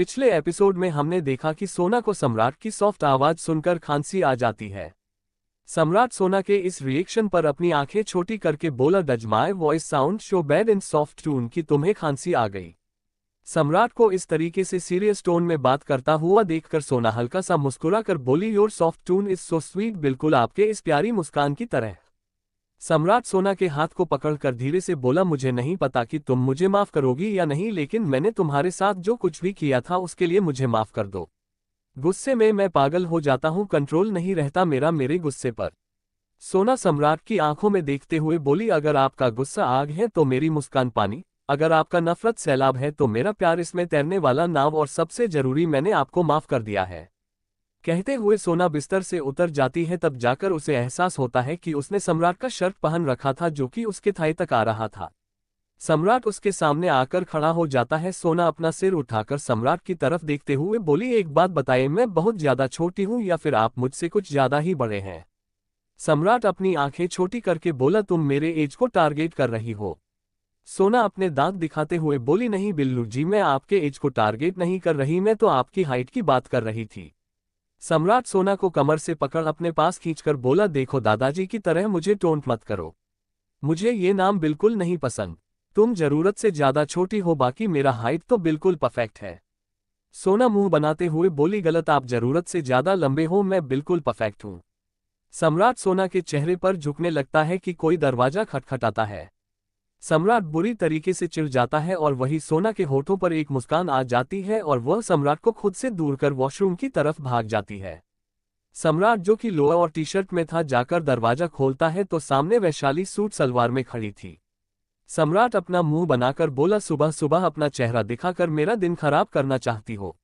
पिछले एपिसोड में हमने देखा कि सोना को सम्राट की सॉफ्ट आवाज सुनकर खांसी आ जाती है। सम्राट सोना के इस रिएक्शन पर अपनी आंखें छोटी करके बोला, does my voice sound show bad in soft tune, कि तुम्हें खांसी आ गई। सम्राट को इस तरीके से सीरियस टोन में बात करता हुआ देखकर सोना हल्का सा मुस्कुरा कर बोली, your soft tune is so sweet, बिल्कुल आपके इस प्यारी मुस्कान की तरह। सम्राट सोना के हाथ को पकड़कर धीरे से बोला, मुझे नहीं पता कि तुम मुझे माफ करोगी या नहीं, लेकिन मैंने तुम्हारे साथ जो कुछ भी किया था उसके लिए मुझे माफ कर दो। गुस्से में मैं पागल हो जाता हूँ, कंट्रोल नहीं रहता मेरा मेरे गुस्से पर। सोना सम्राट की आंखों में देखते हुए बोली, अगर आपका गुस्सा आग है तो मेरी मुस्कान पानी, अगर आपका नफरत सैलाब है तो मेरा प्यार इसमें तैरने वाला नाव, और सबसे जरूरी मैंने आपको माफ कर दिया है। कहते हुए सोना बिस्तर से उतर जाती है। तब जाकर उसे एहसास होता है कि उसने सम्राट का शर्ट पहन रखा था जो कि उसके थाई तक आ रहा था। सम्राट उसके सामने आकर खड़ा हो जाता है। सोना अपना सिर उठाकर सम्राट की तरफ देखते हुए बोली, एक बात बताइए, मैं बहुत ज्यादा छोटी हूँ या फिर आप मुझसे कुछ ज्यादा ही बड़े हैं? सम्राट अपनी आंखें छोटी करके बोला, तुम मेरे एज को टारगेट कर रही हो। सोना अपने दांत दिखाते हुए बोली, नहीं बिल्लू जी, मैं आपके एज को टारगेट नहीं कर रही, मैं तो आपकी हाइट की बात कर रही थी। सम्राट सोना को कमर से पकड़ अपने पास खींचकर बोला, देखो दादाजी की तरह मुझे टोंट मत करो, मुझे ये नाम बिल्कुल नहीं पसंद। तुम जरूरत से ज्यादा छोटी हो, बाकी मेरा हाइट तो बिल्कुल परफेक्ट है। सोना मुंह बनाते हुए बोली, गलत, आप जरूरत से ज्यादा लंबे हो, मैं बिल्कुल परफेक्ट हूं। सम्राट सोना के चेहरे पर झुकने लगता है कि कोई दरवाजा खटखटाता है। सम्राट बुरी तरीके से चिढ़ जाता है और वही सोना के होठों पर एक मुस्कान आ जाती है और वह सम्राट को खुद से दूर कर वॉशरूम की तरफ भाग जाती है। सम्राट जो कि लोअर और टी शर्ट में था जाकर दरवाजा खोलता है तो सामने वैशाली सूट सलवार में खड़ी थी। सम्राट अपना मुंह बनाकर बोला, सुबह सुबह अपना चेहरा दिखाकर मेरा दिन खराब करना चाहती हो?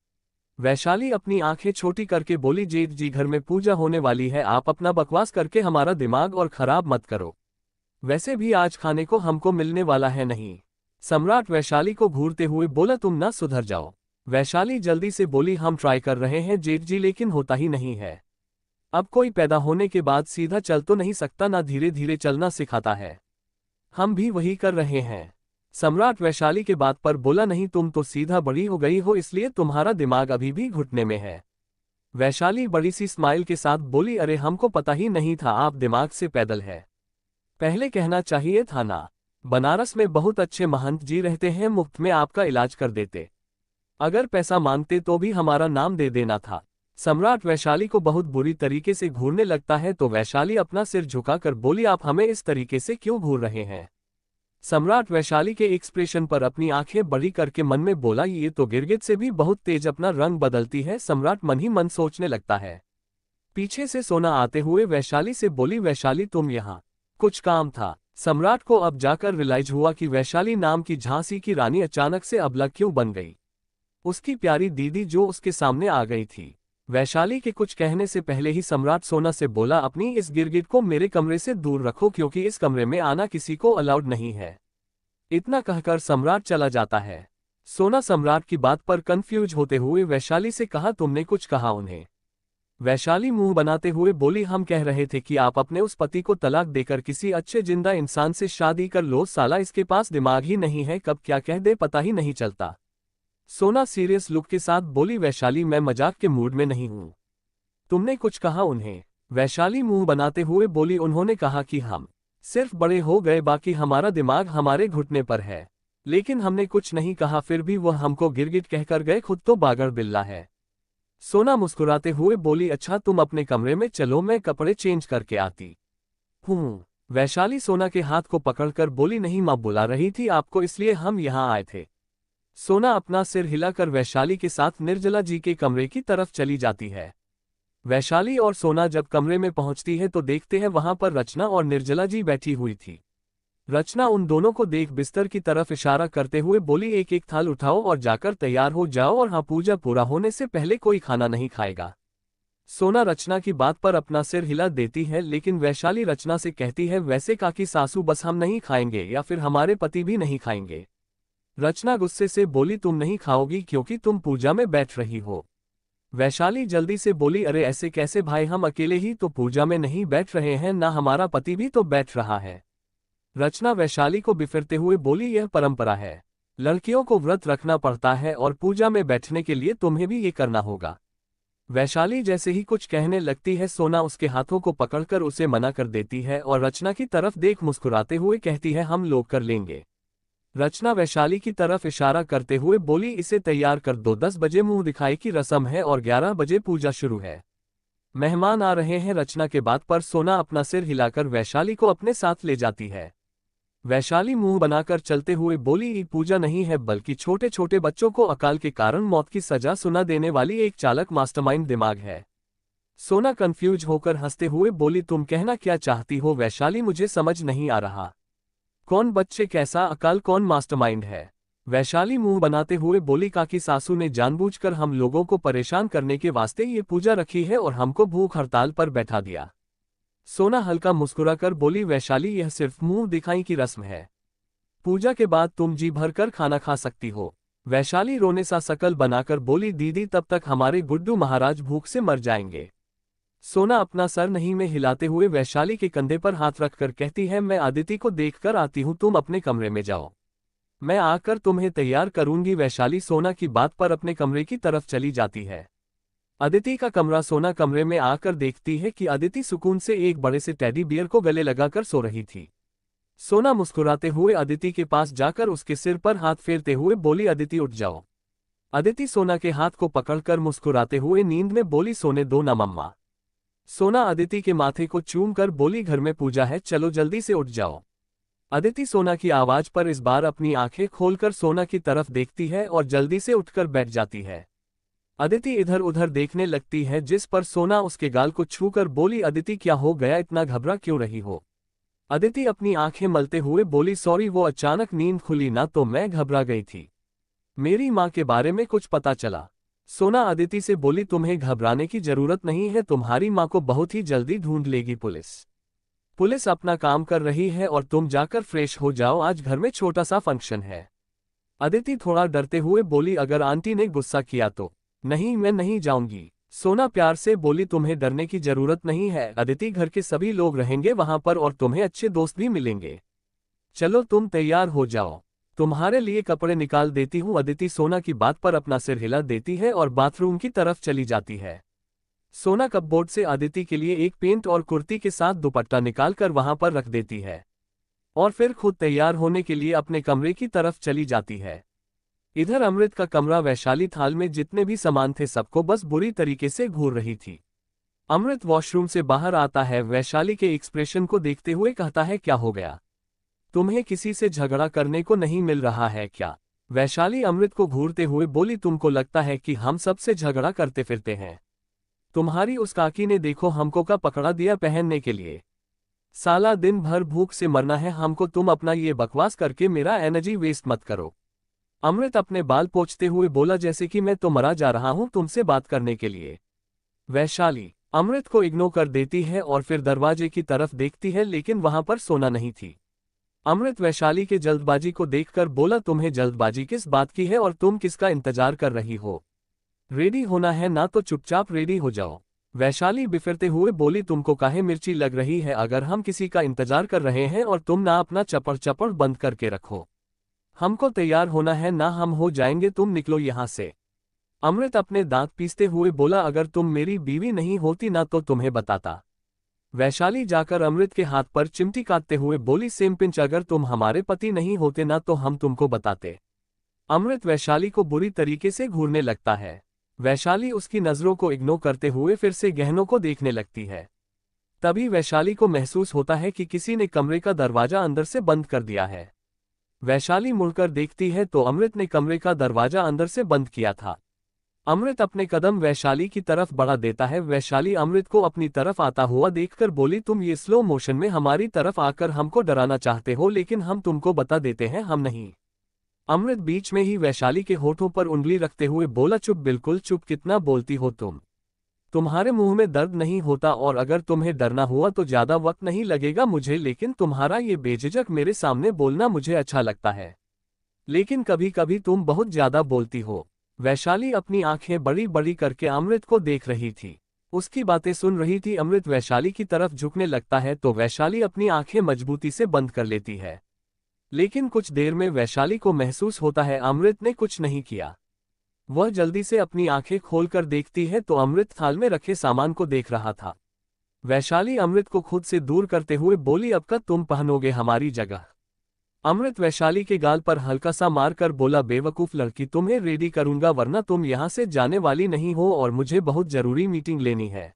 वैशाली अपनी आंखें छोटी करके बोली, जेठ जी घर में पूजा होने वाली है, आप अपना बकवास करके हमारा दिमाग और खराब मत करो, वैसे भी आज खाने को हमको मिलने वाला है नहीं। सम्राट वैशाली को घूरते हुए बोला, तुम ना सुधर जाओ। वैशाली जल्दी से बोली, हम ट्राई कर रहे हैं जेठ जी, लेकिन होता ही नहीं है। अब कोई पैदा होने के बाद सीधा चल तो नहीं सकता, ना धीरे धीरे चलना सिखाता है। हम भी वही कर रहे हैं। सम्राट वैशाली के बात पर बोला, नहीं, तुम तो सीधा बड़ी हो गई हो, इसलिए तुम्हारा दिमाग अभी भी घुटने में है। वैशाली बड़ी सी स्माइल के साथ बोली, अरे हमको पता ही नहीं था आप दिमाग से पैदल है, पहले कहना चाहिए था ना। बनारस में बहुत अच्छे महंत जी रहते हैं, मुफ्त में आपका इलाज कर देते, अगर पैसा मांगते तो भी हमारा नाम दे देना था। सम्राट वैशाली को बहुत बुरी तरीके से घूरने लगता है तो वैशाली अपना सिर झुकाकर बोली, आप हमें इस तरीके से क्यों घूर रहे हैं? सम्राट वैशाली के एक्सप्रेशन पर अपनी आंखें बड़ी करके मन में बोला, ये तो गिरगिट से भी बहुत तेज अपना रंग बदलती है। सम्राट मन ही मन सोचने लगता है। पीछे से सोना आते हुए वैशाली से बोली, वैशाली तुम यहाँ, कुछ काम था? सम्राट को अब जाकर रियलाइज हुआ कि वैशाली नाम की झांसी की रानी अचानक से अबला क्यों बन गई। उसकी प्यारी दीदी जो उसके सामने आ गई थी। वैशाली के कुछ कहने से पहले ही सम्राट सोना से बोला, अपनी इस गिरगिट को मेरे कमरे से दूर रखो, क्योंकि इस कमरे में आना किसी को अलाउड नहीं है। इतना कहकर सम्राट चला जाता है। सोना सम्राट की बात पर कंफ्यूज होते हुए वैशाली से कहा, तुमने कुछ कहा उन्हें? वैशाली मुंह बनाते हुए बोली, हम कह रहे थे कि आप अपने उस पति को तलाक देकर किसी अच्छे जिंदा इंसान से शादी कर लो, साला इसके पास दिमाग ही नहीं है, कब क्या कह दे पता ही नहीं चलता। सोना सीरियस लुक के साथ बोली, वैशाली मैं मजाक के मूड में नहीं हूं। तुमने कुछ कहा उन्हें? वैशाली मुंह बनाते हुए बोली, उन्होंने कहा कि हम सिर्फ बड़े हो गए, बाकी हमारा दिमाग हमारे घुटने पर है, लेकिन हमने कुछ नहीं कहा, फिर भी वह हमको गिरगिट कहकर गए, खुद तो बागड़ बिल्ला है। सोना मुस्कुराते हुए बोली, अच्छा तुम अपने कमरे में चलो, मैं कपड़े चेंज करके आती हूँ। वैशाली सोना के हाथ को पकड़कर बोली, नहीं, माँ बुला रही थी आपको, इसलिए हम यहाँ आए थे। सोना अपना सिर हिलाकर वैशाली के साथ निर्जला जी के कमरे की तरफ चली जाती है। वैशाली और सोना जब कमरे में पहुंचती है तो देखते हैं वहां पर रचना और निर्जला जी बैठी हुई थी। रचना उन दोनों को देख बिस्तर की तरफ इशारा करते हुए बोली, एक एक थाल उठाओ और जाकर तैयार हो जाओ, और हाँ, पूजा पूरा होने से पहले कोई खाना नहीं खाएगा। सोना रचना की बात पर अपना सिर हिला देती है, लेकिन वैशाली रचना से कहती है, वैसे काकी सासू, बस हम नहीं खाएंगे या फिर हमारे पति भी नहीं खाएंगे। रचना गुस्से से बोली, तुम नहीं खाओगी क्योंकि तुम पूजा में बैठ रही हो। वैशाली जल्दी से बोली, अरे ऐसे कैसे भाई, हम अकेले ही तो पूजा में नहीं बैठ रहे हैं, ना हमारा पति भी तो बैठ रहा है। रचना वैशाली को बिफरते हुए बोली, यह परंपरा है, लड़कियों को व्रत रखना पड़ता है और पूजा में बैठने के लिए तुम्हें भी ये करना होगा। वैशाली जैसे ही कुछ कहने लगती है, सोना उसके हाथों को पकड़कर उसे मना कर देती है और रचना की तरफ देख मुस्कुराते हुए कहती है, हम लोग कर लेंगे। रचना वैशाली की तरफ इशारा करते हुए बोली, इसे तैयार कर दो, 10 बजे मुंह दिखाई की रस्म है और 11 बजे पूजा शुरू है। मेहमान आ रहे हैं। रचना के बात पर सोना अपना सिर हिलाकर वैशाली को अपने साथ ले जाती है। वैशाली मुंह बनाकर चलते हुए बोली, ये पूजा नहीं है बल्कि छोटे छोटे बच्चों को अकाल के कारण मौत की सजा सुना देने वाली एक चालक मास्टरमाइंड दिमाग है। सोना कंफ्यूज होकर हंसते हुए बोली, तुम कहना क्या चाहती हो वैशाली, मुझे समझ नहीं आ रहा। कौन बच्चे, कैसा अकाल, कौन मास्टरमाइंड है? वैशाली मुंह बनाते हुए बोली, काकी सासू ने जानबूझकर हम लोगों को परेशान करने के वास्ते ये पूजा रखी है और हमको भूख हड़ताल पर बैठा दिया। सोना हल्का मुस्कुराकर बोली, वैशाली यह सिर्फ मुंह दिखाई की रस्म है। पूजा के बाद तुम जी भरकर खाना खा सकती हो। वैशाली रोने सा शकल बनाकर बोली, दीदी तब तक हमारे गुड्डू महाराज भूख से मर जाएंगे। सोना अपना सर नहीं में हिलाते हुए वैशाली के कंधे पर हाथ रखकर कहती है, मैं आदिति को देखकर आती हूँ, तुम अपने कमरे में जाओ, मैं आकर तुम्हें तैयार करूंगी। वैशाली सोना की बात पर अपने कमरे की तरफ चली जाती है। अदिति का कमरा। सोना कमरे में आकर देखती है कि अदिति सुकून से एक बड़े से टेडी बियर को गले लगाकर सो रही थी। सोना मुस्कुराते हुए अदिति के पास जाकर उसके सिर पर हाथ फेरते हुए बोली, अदिति उठ जाओ। अदिति सोना के हाथ को पकड़कर मुस्कुराते हुए नींद में बोली, सोने दो ना मम्मा। सोना अदिति के माथे को चूमकर बोली, घर में पूजा है, चलो जल्दी से उठ जाओ। अदिति सोना की आवाज पर इस बार अपनी आंखें खोलकर सोना की तरफ देखती है और जल्दी से उठकर बैठ जाती है। अदिति इधर उधर देखने लगती है, जिस पर सोना उसके गाल को छूकर बोली, अदिति क्या हो गया, इतना घबरा क्यों रही हो? अदिति अपनी आंखें मलते हुए बोली, सॉरी, वो अचानक नींद खुली ना तो मैं घबरा गई थी। मेरी माँ के बारे में कुछ पता चला। सोना अदिति से बोली, तुम्हें घबराने की जरूरत नहीं है, तुम्हारी माँ को बहुत ही जल्दी ढूंढ लेगी पुलिस अपना काम कर रही है और तुम जाकर फ्रेश हो जाओ, आज घर में छोटा सा फंक्शन है। अदिति थोड़ा डरते हुए बोली, अगर आंटी ने गुस्सा किया तो? नहीं, मैं नहीं जाऊंगी। सोना प्यार से बोली, तुम्हें डरने की जरूरत नहीं है अदिति, घर के सभी लोग रहेंगे वहां पर और तुम्हें अच्छे दोस्त भी मिलेंगे। चलो तुम तैयार हो जाओ, तुम्हारे लिए कपड़े निकाल देती हूँ। अदिति सोना की बात पर अपना सिर हिला देती है और बाथरूम की तरफ चली जाती है। सोना कपबोर्ड से अदिति के लिए एक पेंट और कुर्ती के साथ दुपट्टा निकालकर वहां पर रख देती है और फिर खुद तैयार होने के लिए अपने कमरे की तरफ चली जाती है। इधर अमृत का कमरा। वैशाली थाल में जितने भी सामान थे सबको बस बुरी तरीके से घूर रही थी। अमृत वॉशरूम से बाहर आता है, वैशाली के एक्सप्रेशन को देखते हुए कहता है, क्या हो गया, तुम्हें किसी से झगड़ा करने को नहीं मिल रहा है क्या? वैशाली अमृत को घूरते हुए बोली, तुमको लगता है कि हम सबसे झगड़ा करते फिरते हैं? तुम्हारी उस काकी ने देखो हमको का पकड़ा दिया पहनने के लिए। साला दिन भर भूख से मरना है हमको, तुम अपना ये बकवास करके मेरा एनर्जी वेस्ट मत करो। अमृत अपने बाल पोंछते हुए बोला, जैसे कि मैं तो मरा जा रहा हूं तुमसे बात करने के लिए। वैशाली अमृत को इग्नोर कर देती है और फिर दरवाजे की तरफ देखती है, लेकिन वहां पर सोना नहीं थी। अमृत वैशाली के जल्दबाजी को देखकर बोला, तुम्हें जल्दबाजी किस बात की है और तुम किसका इंतजार कर रही हो? रेडी होना है ना तो चुपचाप रेडी हो जाओ। वैशाली बिफरते हुए बोली, तुमको काहे मिर्ची लग रही है? अगर हम किसी का इंतजार कर रहे हैं और तुम ना अपना चपड़ चपड़ बंद करके रखो, हमको तैयार होना है ना हम हो जाएंगे, तुम निकलो यहां से। अमृत अपने दांत पीसते हुए बोला, अगर तुम मेरी बीवी नहीं होती ना तो तुम्हें बताता। वैशाली जाकर अमृत के हाथ पर चिमटी काटते हुए बोली, सेम पिंच, अगर तुम हमारे पति नहीं होते ना तो हम तुमको बताते। अमृत वैशाली को बुरी तरीके से घूरने लगता है। वैशाली उसकी नजरों को इग्नोर करते हुए फिर से गहनों को देखने लगती है। तभी वैशाली को महसूस होता है कि किसी ने कमरे का दरवाजा अंदर से बंद कर दिया है। वैशाली मुड़कर देखती है तो अमृत ने कमरे का दरवाजा अंदर से बंद किया था। अमृत अपने कदम वैशाली की तरफ बढ़ा देता है। वैशाली अमृत को अपनी तरफ आता हुआ देखकर बोली, तुम ये स्लो मोशन में हमारी तरफ आकर हमको डराना चाहते हो, लेकिन हम तुमको बता देते हैं, हम नहीं। अमृत बीच में ही वैशाली के होठों पर उंगली रखते हुए बोला, चुप, बिल्कुल चुप, कितना बोलती हो तुम? तुम्हारे मुंह में दर्द नहीं होता और अगर तुम्हें डरना हुआ तो ज्यादा वक्त नहीं लगेगा मुझे, लेकिन तुम्हारा ये बेझिझक मेरे सामने बोलना मुझे अच्छा लगता है, लेकिन कभी कभी तुम बहुत ज्यादा बोलती हो। वैशाली अपनी आंखें बड़ी बड़ी करके अमृत को देख रही थी, उसकी बातें सुन रही थी। अमृत वैशाली की तरफ झुकने लगता है तो वैशाली अपनी आंखें मजबूती से बंद कर लेती है। लेकिन कुछ देर में वैशाली को महसूस होता है अमृत ने कुछ नहीं किया। वह जल्दी से अपनी आंखें खोलकर देखती है तो अमृत थाल में रखे सामान को देख रहा था। वैशाली अमृत को खुद से दूर करते हुए बोली, अब कब तुम पहनोगे हमारी जगह? अमृत वैशाली के गाल पर हल्का सा मारकर बोला, बेवकूफ लड़की, तुम्हें रेडी करूंगा वरना तुम यहां से जाने वाली नहीं हो और मुझे बहुत जरूरी मीटिंग लेनी है।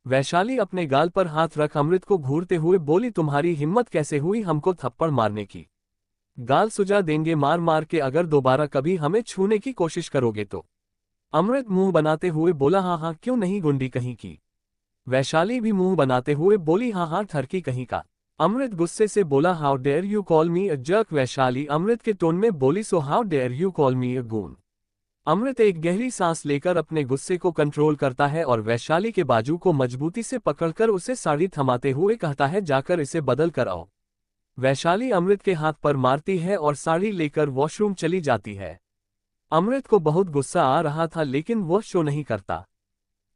वैशाली अपने गाल पर हाथ रख अमृत को घूरते हुए बोली, तुम्हारी हिम्मत कैसे हुई हमको थप्पड़ मारने की? गाल सुजा देंगे मार मार के अगर दोबारा कभी हमें छूने की कोशिश करोगे तो। अमृत मुंह बनाते हुए बोला, हाँ हाँ क्यों नहीं गुंडी कहीं की। वैशाली भी मुंह बनाते हुए बोली, हाँ हाँ ठरकी कहीं का। अमृत गुस्से से बोला, how dare you call me a jerk. Vaishali Amrit के टोन में बोली, so how dare you call me a goon. Amrit एक गहरी सांस लेकर अपने गुस्से को कंट्रोल करता है और वैशाली के बाजू को मजबूती से पकड़कर उसे साड़ी थमाते हुए कहता है, जाकर इसे बदल कर आओ। वैशाली अमृत के हाथ पर मारती है और साड़ी लेकर वॉशरूम चली जाती है। अमृत को बहुत गुस्सा आ रहा था लेकिन वह शो नहीं करता।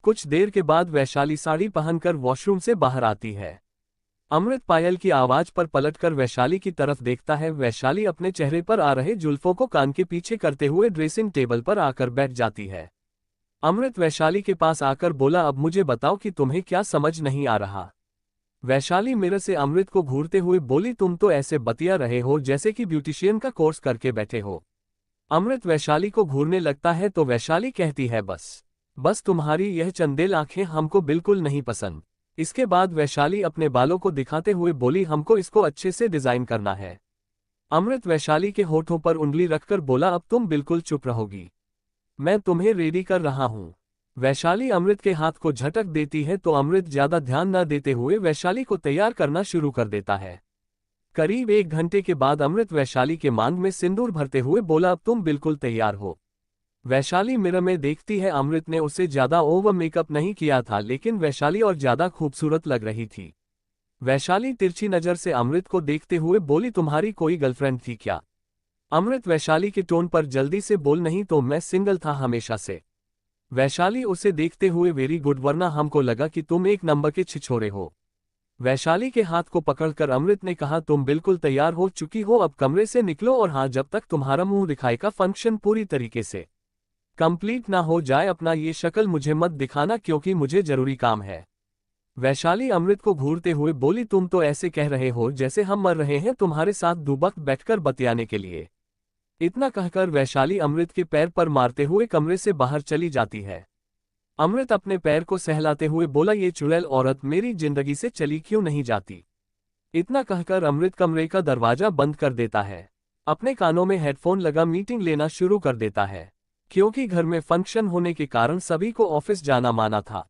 कुछ देर के बाद वैशाली साड़ी पहनकर वॉशरूम से बाहर आती है। अमृत पायल की आवाज पर पलटकर वैशाली की तरफ देखता है। वैशाली अपने चेहरे पर आ रहे जुल्फों को कान के पीछे करते हुए ड्रेसिंग टेबल पर आकर बैठ जाती है। अमृत वैशाली के पास आकर बोला, अब मुझे बताओ कि तुम्हें क्या समझ नहीं आ रहा? वैशाली मिरर से अमृत को घूरते हुए बोली, तुम तो ऐसे बतिया रहे हो जैसे कि ब्यूटिशियन का कोर्स करके बैठे हो। अमृत वैशाली को घूरने लगता है तो वैशाली कहती है, बस तुम्हारी यह चंदेल आंखें हमको बिल्कुल नहीं पसंद। इसके बाद वैशाली अपने बालों को दिखाते हुए बोली, हमको इसको अच्छे से डिजाइन करना है। अमृत वैशाली के होठों पर उंगली रखकर बोला, अब तुम बिल्कुल चुप रहोगी, मैं तुम्हें रेडी कर रहा हूं। वैशाली अमृत के हाथ को झटक देती है तो अमृत ज्यादा ध्यान न देते हुए वैशाली को तैयार करना शुरू कर देता है। करीब 1 घंटे के बाद अमृत वैशाली के मांग में सिंदूर भरते हुए बोला, अब तुम बिल्कुल तैयार हो। वैशाली मिरर में देखती है अमृत ने उसे ज्यादा ओवर मेकअप नहीं किया था लेकिन वैशाली और ज्यादा खूबसूरत लग रही थी। वैशाली तिरछी नजर से अमृत को देखते हुए बोली, तुम्हारी कोई गर्लफ्रेंड थी क्या? अमृत वैशाली के टोन पर जल्दी से बोल, नहीं तो मैं सिंगल था हमेशा से। वैशाली उसे देखते हुए, वेरी गुड, वरना हमको लगा कि तुम एक नंबर के छिछोरे हो। वैशाली के हाथ को पकड़कर अमृत ने कहा, तुम बिल्कुल तैयार हो चुकी हो, अब कमरे से निकलो और हाँ, जब तक तुम्हारा मुंह दिखाई का फंक्शन पूरी तरीके से कंप्लीट ना हो जाए अपना ये शक्ल मुझे मत दिखाना क्योंकि मुझे जरूरी काम है। वैशाली अमृत को घूरते हुए बोली, तुम तो ऐसे कह रहे हो जैसे हम मर रहे हैं तुम्हारे साथ दुबक बैठकर बतियाने के लिए। इतना कहकर वैशाली अमृत के पैर पर मारते हुए कमरे से बाहर चली जाती है। अमृत अपने पैर को सहलाते हुए बोला, ये चुड़ैल औरत मेरी जिंदगी से चली क्यों नहीं जाती? इतना कहकर अमृत कमरे का दरवाजा बंद कर देता है। अपने कानों में हेडफोन लगा मीटिंग लेना शुरू कर देता है। क्योंकि घर में फंक्शन होने के कारण सभी को ऑफिस जाना माना था।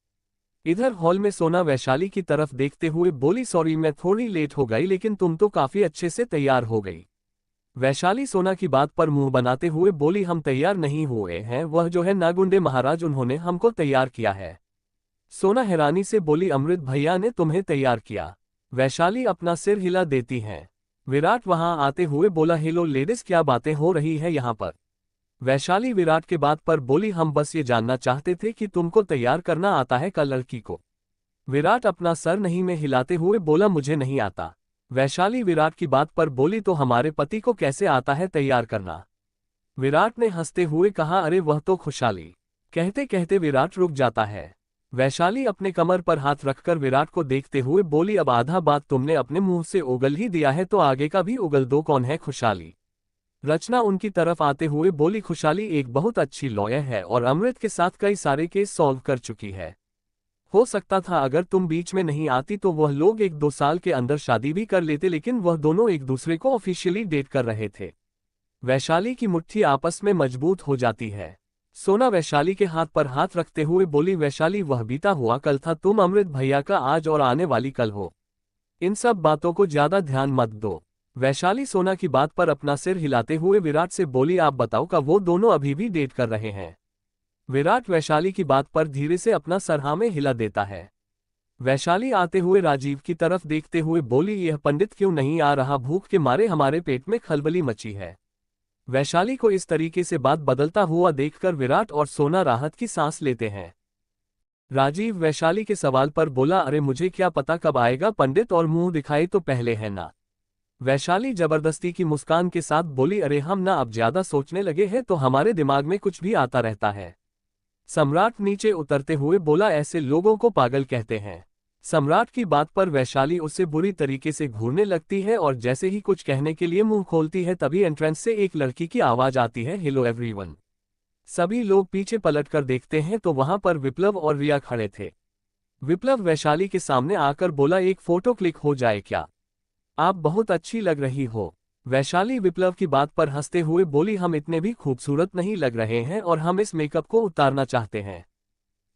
इधर हॉल में सोना वैशाली की तरफ देखते हुए बोली, सॉरी मैं थोड़ी लेट हो गई लेकिन तुम तो काफी अच्छे से तैयार हो गई। वैशाली सोना की बात पर मुंह बनाते हुए बोली, हम तैयार नहीं हुए हैं, वह जो है नागुंडे महाराज उन्होंने हमको तैयार किया है। सोना हैरानी से बोली, अमृत भैया ने तुम्हें तैयार किया? वैशाली अपना सिर हिला देती है। विराट वहां आते हुए बोला, हेलो लेडीज, क्या बातें हो रही है यहाँ पर? वैशाली विराट के बात पर बोली, हम बस ये जानना चाहते थे कि तुमको तैयार करना आता है का लड़की को? विराट अपना सर नहीं में हिलाते हुए बोला, मुझे नहीं आता। वैशाली विराट की बात पर बोली, तो हमारे पति को कैसे आता है तैयार करना? विराट ने हंसते हुए कहा, अरे वह तो खुशहाली। कहते कहते विराट रुक जाता है। वैशाली अपने कमर पर हाथ रखकर विराट को देखते हुए बोली, अब आधा बात तुमने अपने मुंह से उगल ही दिया है तो आगे का भी उगल दो, कौन है खुशहाली? रचना उनकी तरफ आते हुए बोली, खुशहाली एक बहुत अच्छी लॉयर है और अमृत के साथ कई सारे केस सॉल्व कर चुकी है। हो सकता था अगर तुम बीच में नहीं आती तो वह लोग 1-2 साल के अंदर शादी भी कर लेते, लेकिन वह दोनों एक दूसरे को ऑफिशियली डेट कर रहे थे। वैशाली की मुट्ठी आपस में मजबूत हो जाती है। सोना वैशाली के हाथ पर हाथ रखते हुए बोली, वैशाली वह बीता हुआ कल था, तुम अमृत भैया का आज और आने वाली कल हो। इन सब बातों को ज्यादा ध्यान मत दो। वैशाली सोना की बात पर अपना सिर हिलाते हुए विराट से बोली, आप बताओ का वो दोनों अभी भी डेट कर रहे हैं? विराट वैशाली की बात पर धीरे से अपना सर हाँ में हिला देता है। वैशाली आते हुए राजीव की तरफ देखते हुए बोली, यह पंडित क्यों नहीं आ रहा? भूख के मारे हमारे पेट में खलबली मची है। वैशाली को इस तरीके से बात बदलता हुआ देखकर विराट और सोना राहत की सांस लेते हैं। राजीव वैशाली के सवाल पर बोला, अरे मुझे क्या पता कब आएगा पंडित, और मुंह दिखाई तो पहले है ना। वैशाली जबरदस्ती की मुस्कान के साथ बोली, अरे हम ना अब ज्यादा सोचने लगे हैं तो हमारे दिमाग में कुछ भी आता रहता है। सम्राट नीचे उतरते हुए बोला, ऐसे लोगों को पागल कहते हैं। सम्राट की बात पर वैशाली उससे बुरी तरीके से घूरने लगती है और जैसे ही कुछ कहने के लिए मुंह खोलती है तभी एंट्रेंस से एक लड़की की आवाज आती है, हेलो एवरीवन। सभी लोग पीछे पलटकर देखते हैं तो वहां पर विप्लव और रिया खड़े थे। विप्लव वैशाली के सामने आकर बोला, एक फोटो क्लिक हो जाए क्या? आप बहुत अच्छी लग रही हो। वैशाली विप्लव की बात पर हंसते हुए बोली, हम इतने भी खूबसूरत नहीं लग रहे हैं और हम इस मेकअप को उतारना चाहते हैं।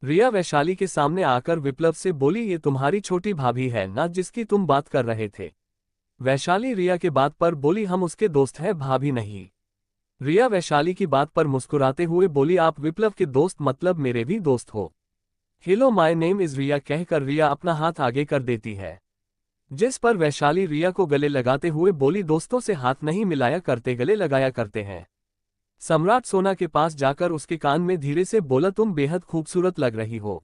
रिया वैशाली के सामने आकर विप्लव से बोली, ये तुम्हारी छोटी भाभी है ना जिसकी तुम बात कर रहे थे? वैशाली रिया के बात पर बोली, हम उसके दोस्त हैं, भाभी नहीं। रिया वैशाली की बात पर मुस्कुराते हुए बोली, आप विप्लव के दोस्त मतलब मेरे भी दोस्त हो। हेलो माय नेम इज रिया कहकर रिया अपना हाथ आगे कर देती है, जिस पर वैशाली रिया को गले लगाते हुए बोली, दोस्तों से हाथ नहीं मिलाया करते, गले लगाया करते हैं। सम्राट सोना के पास जाकर उसके कान में धीरे से बोला, तुम बेहद खूबसूरत लग रही हो,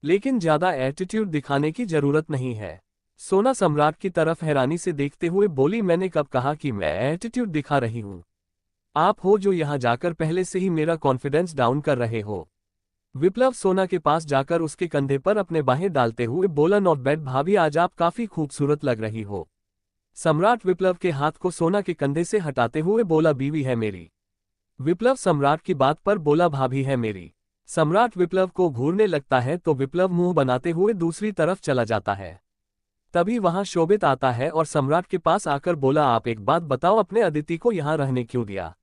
लेकिन ज्यादा एटीट्यूड दिखाने की जरूरत नहीं है। सोना सम्राट की तरफ हैरानी से देखते हुए बोली, मैंने कब कहा कि मैं एटीट्यूड दिखा रही हूं? आप हो जो यहां जाकर पहले से ही मेरा कॉन्फिडेंस डाउन कर रहे हो। विप्लव सोना के पास जाकर उसके कंधे पर अपने बाहें डालते हुए बोला, नॉट बैड भाभी, आज आप काफी खूबसूरत लग रही हो। सम्राट विप्लव के हाथ को सोना के कंधे से हटाते हुए बोला, बीवी है मेरी। विप्लव सम्राट की बात पर बोला, भाभी है मेरी। सम्राट विप्लव को घूरने लगता है तो विप्लव मुंह बनाते हुए दूसरी तरफ चला जाता है। तभी वहां शोभित आता है और सम्राट के पास आकर बोला, आप एक बात बताओ, अपने अदिति को यहां रहने क्यों दिया?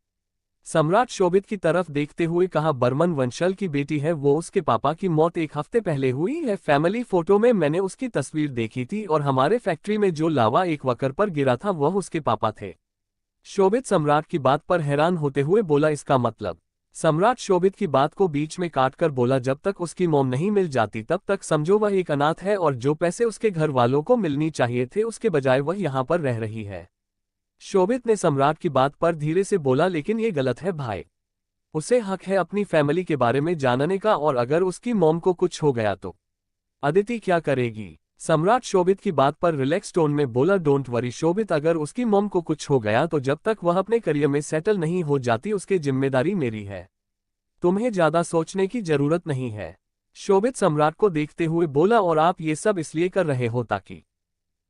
सम्राट शोभित की तरफ देखते हुए कहा, बर्मन वंशल की बेटी है वो, उसके पापा की मौत एक हफ्ते पहले हुई है। फैमिली फोटो में मैंने उसकी तस्वीर देखी थी और हमारे फैक्ट्री में जो लावा एक वर्कर पर गिरा था वह उसके पापा थे। शोभित सम्राट की बात पर हैरान होते हुए बोला, इसका मतलब? सम्राट शोभित की बात को बीच में काटकर बोला, जब तक उसकी मॉम नहीं मिल जाती तब तक समझो वह एक अनाथ है और जो पैसे उसके घर वालों को मिलनी चाहिए थे उसके बजाय वह यहाँ पर रह रही है। शोभित ने सम्राट की बात पर धीरे से बोला, लेकिन ये गलत है भाई। उसे हक है अपनी फैमिली के बारे में जानने का, और अगर उसकी मॉम को कुछ हो गया तो अदिति क्या करेगी? सम्राट शोभित की बात पर रिलैक्स टोन में बोला, डोंट वरी शोभित, अगर उसकी मॉम को कुछ हो गया तो जब तक वह अपने करियर में सेटल नहीं हो जाती उसकी जिम्मेदारी मेरी है। तुम्हें ज्यादा सोचने की जरूरत नहीं है। शोभित सम्राट को देखते हुए बोला, और आप ये सब इसलिए कर रहे हो ताकि?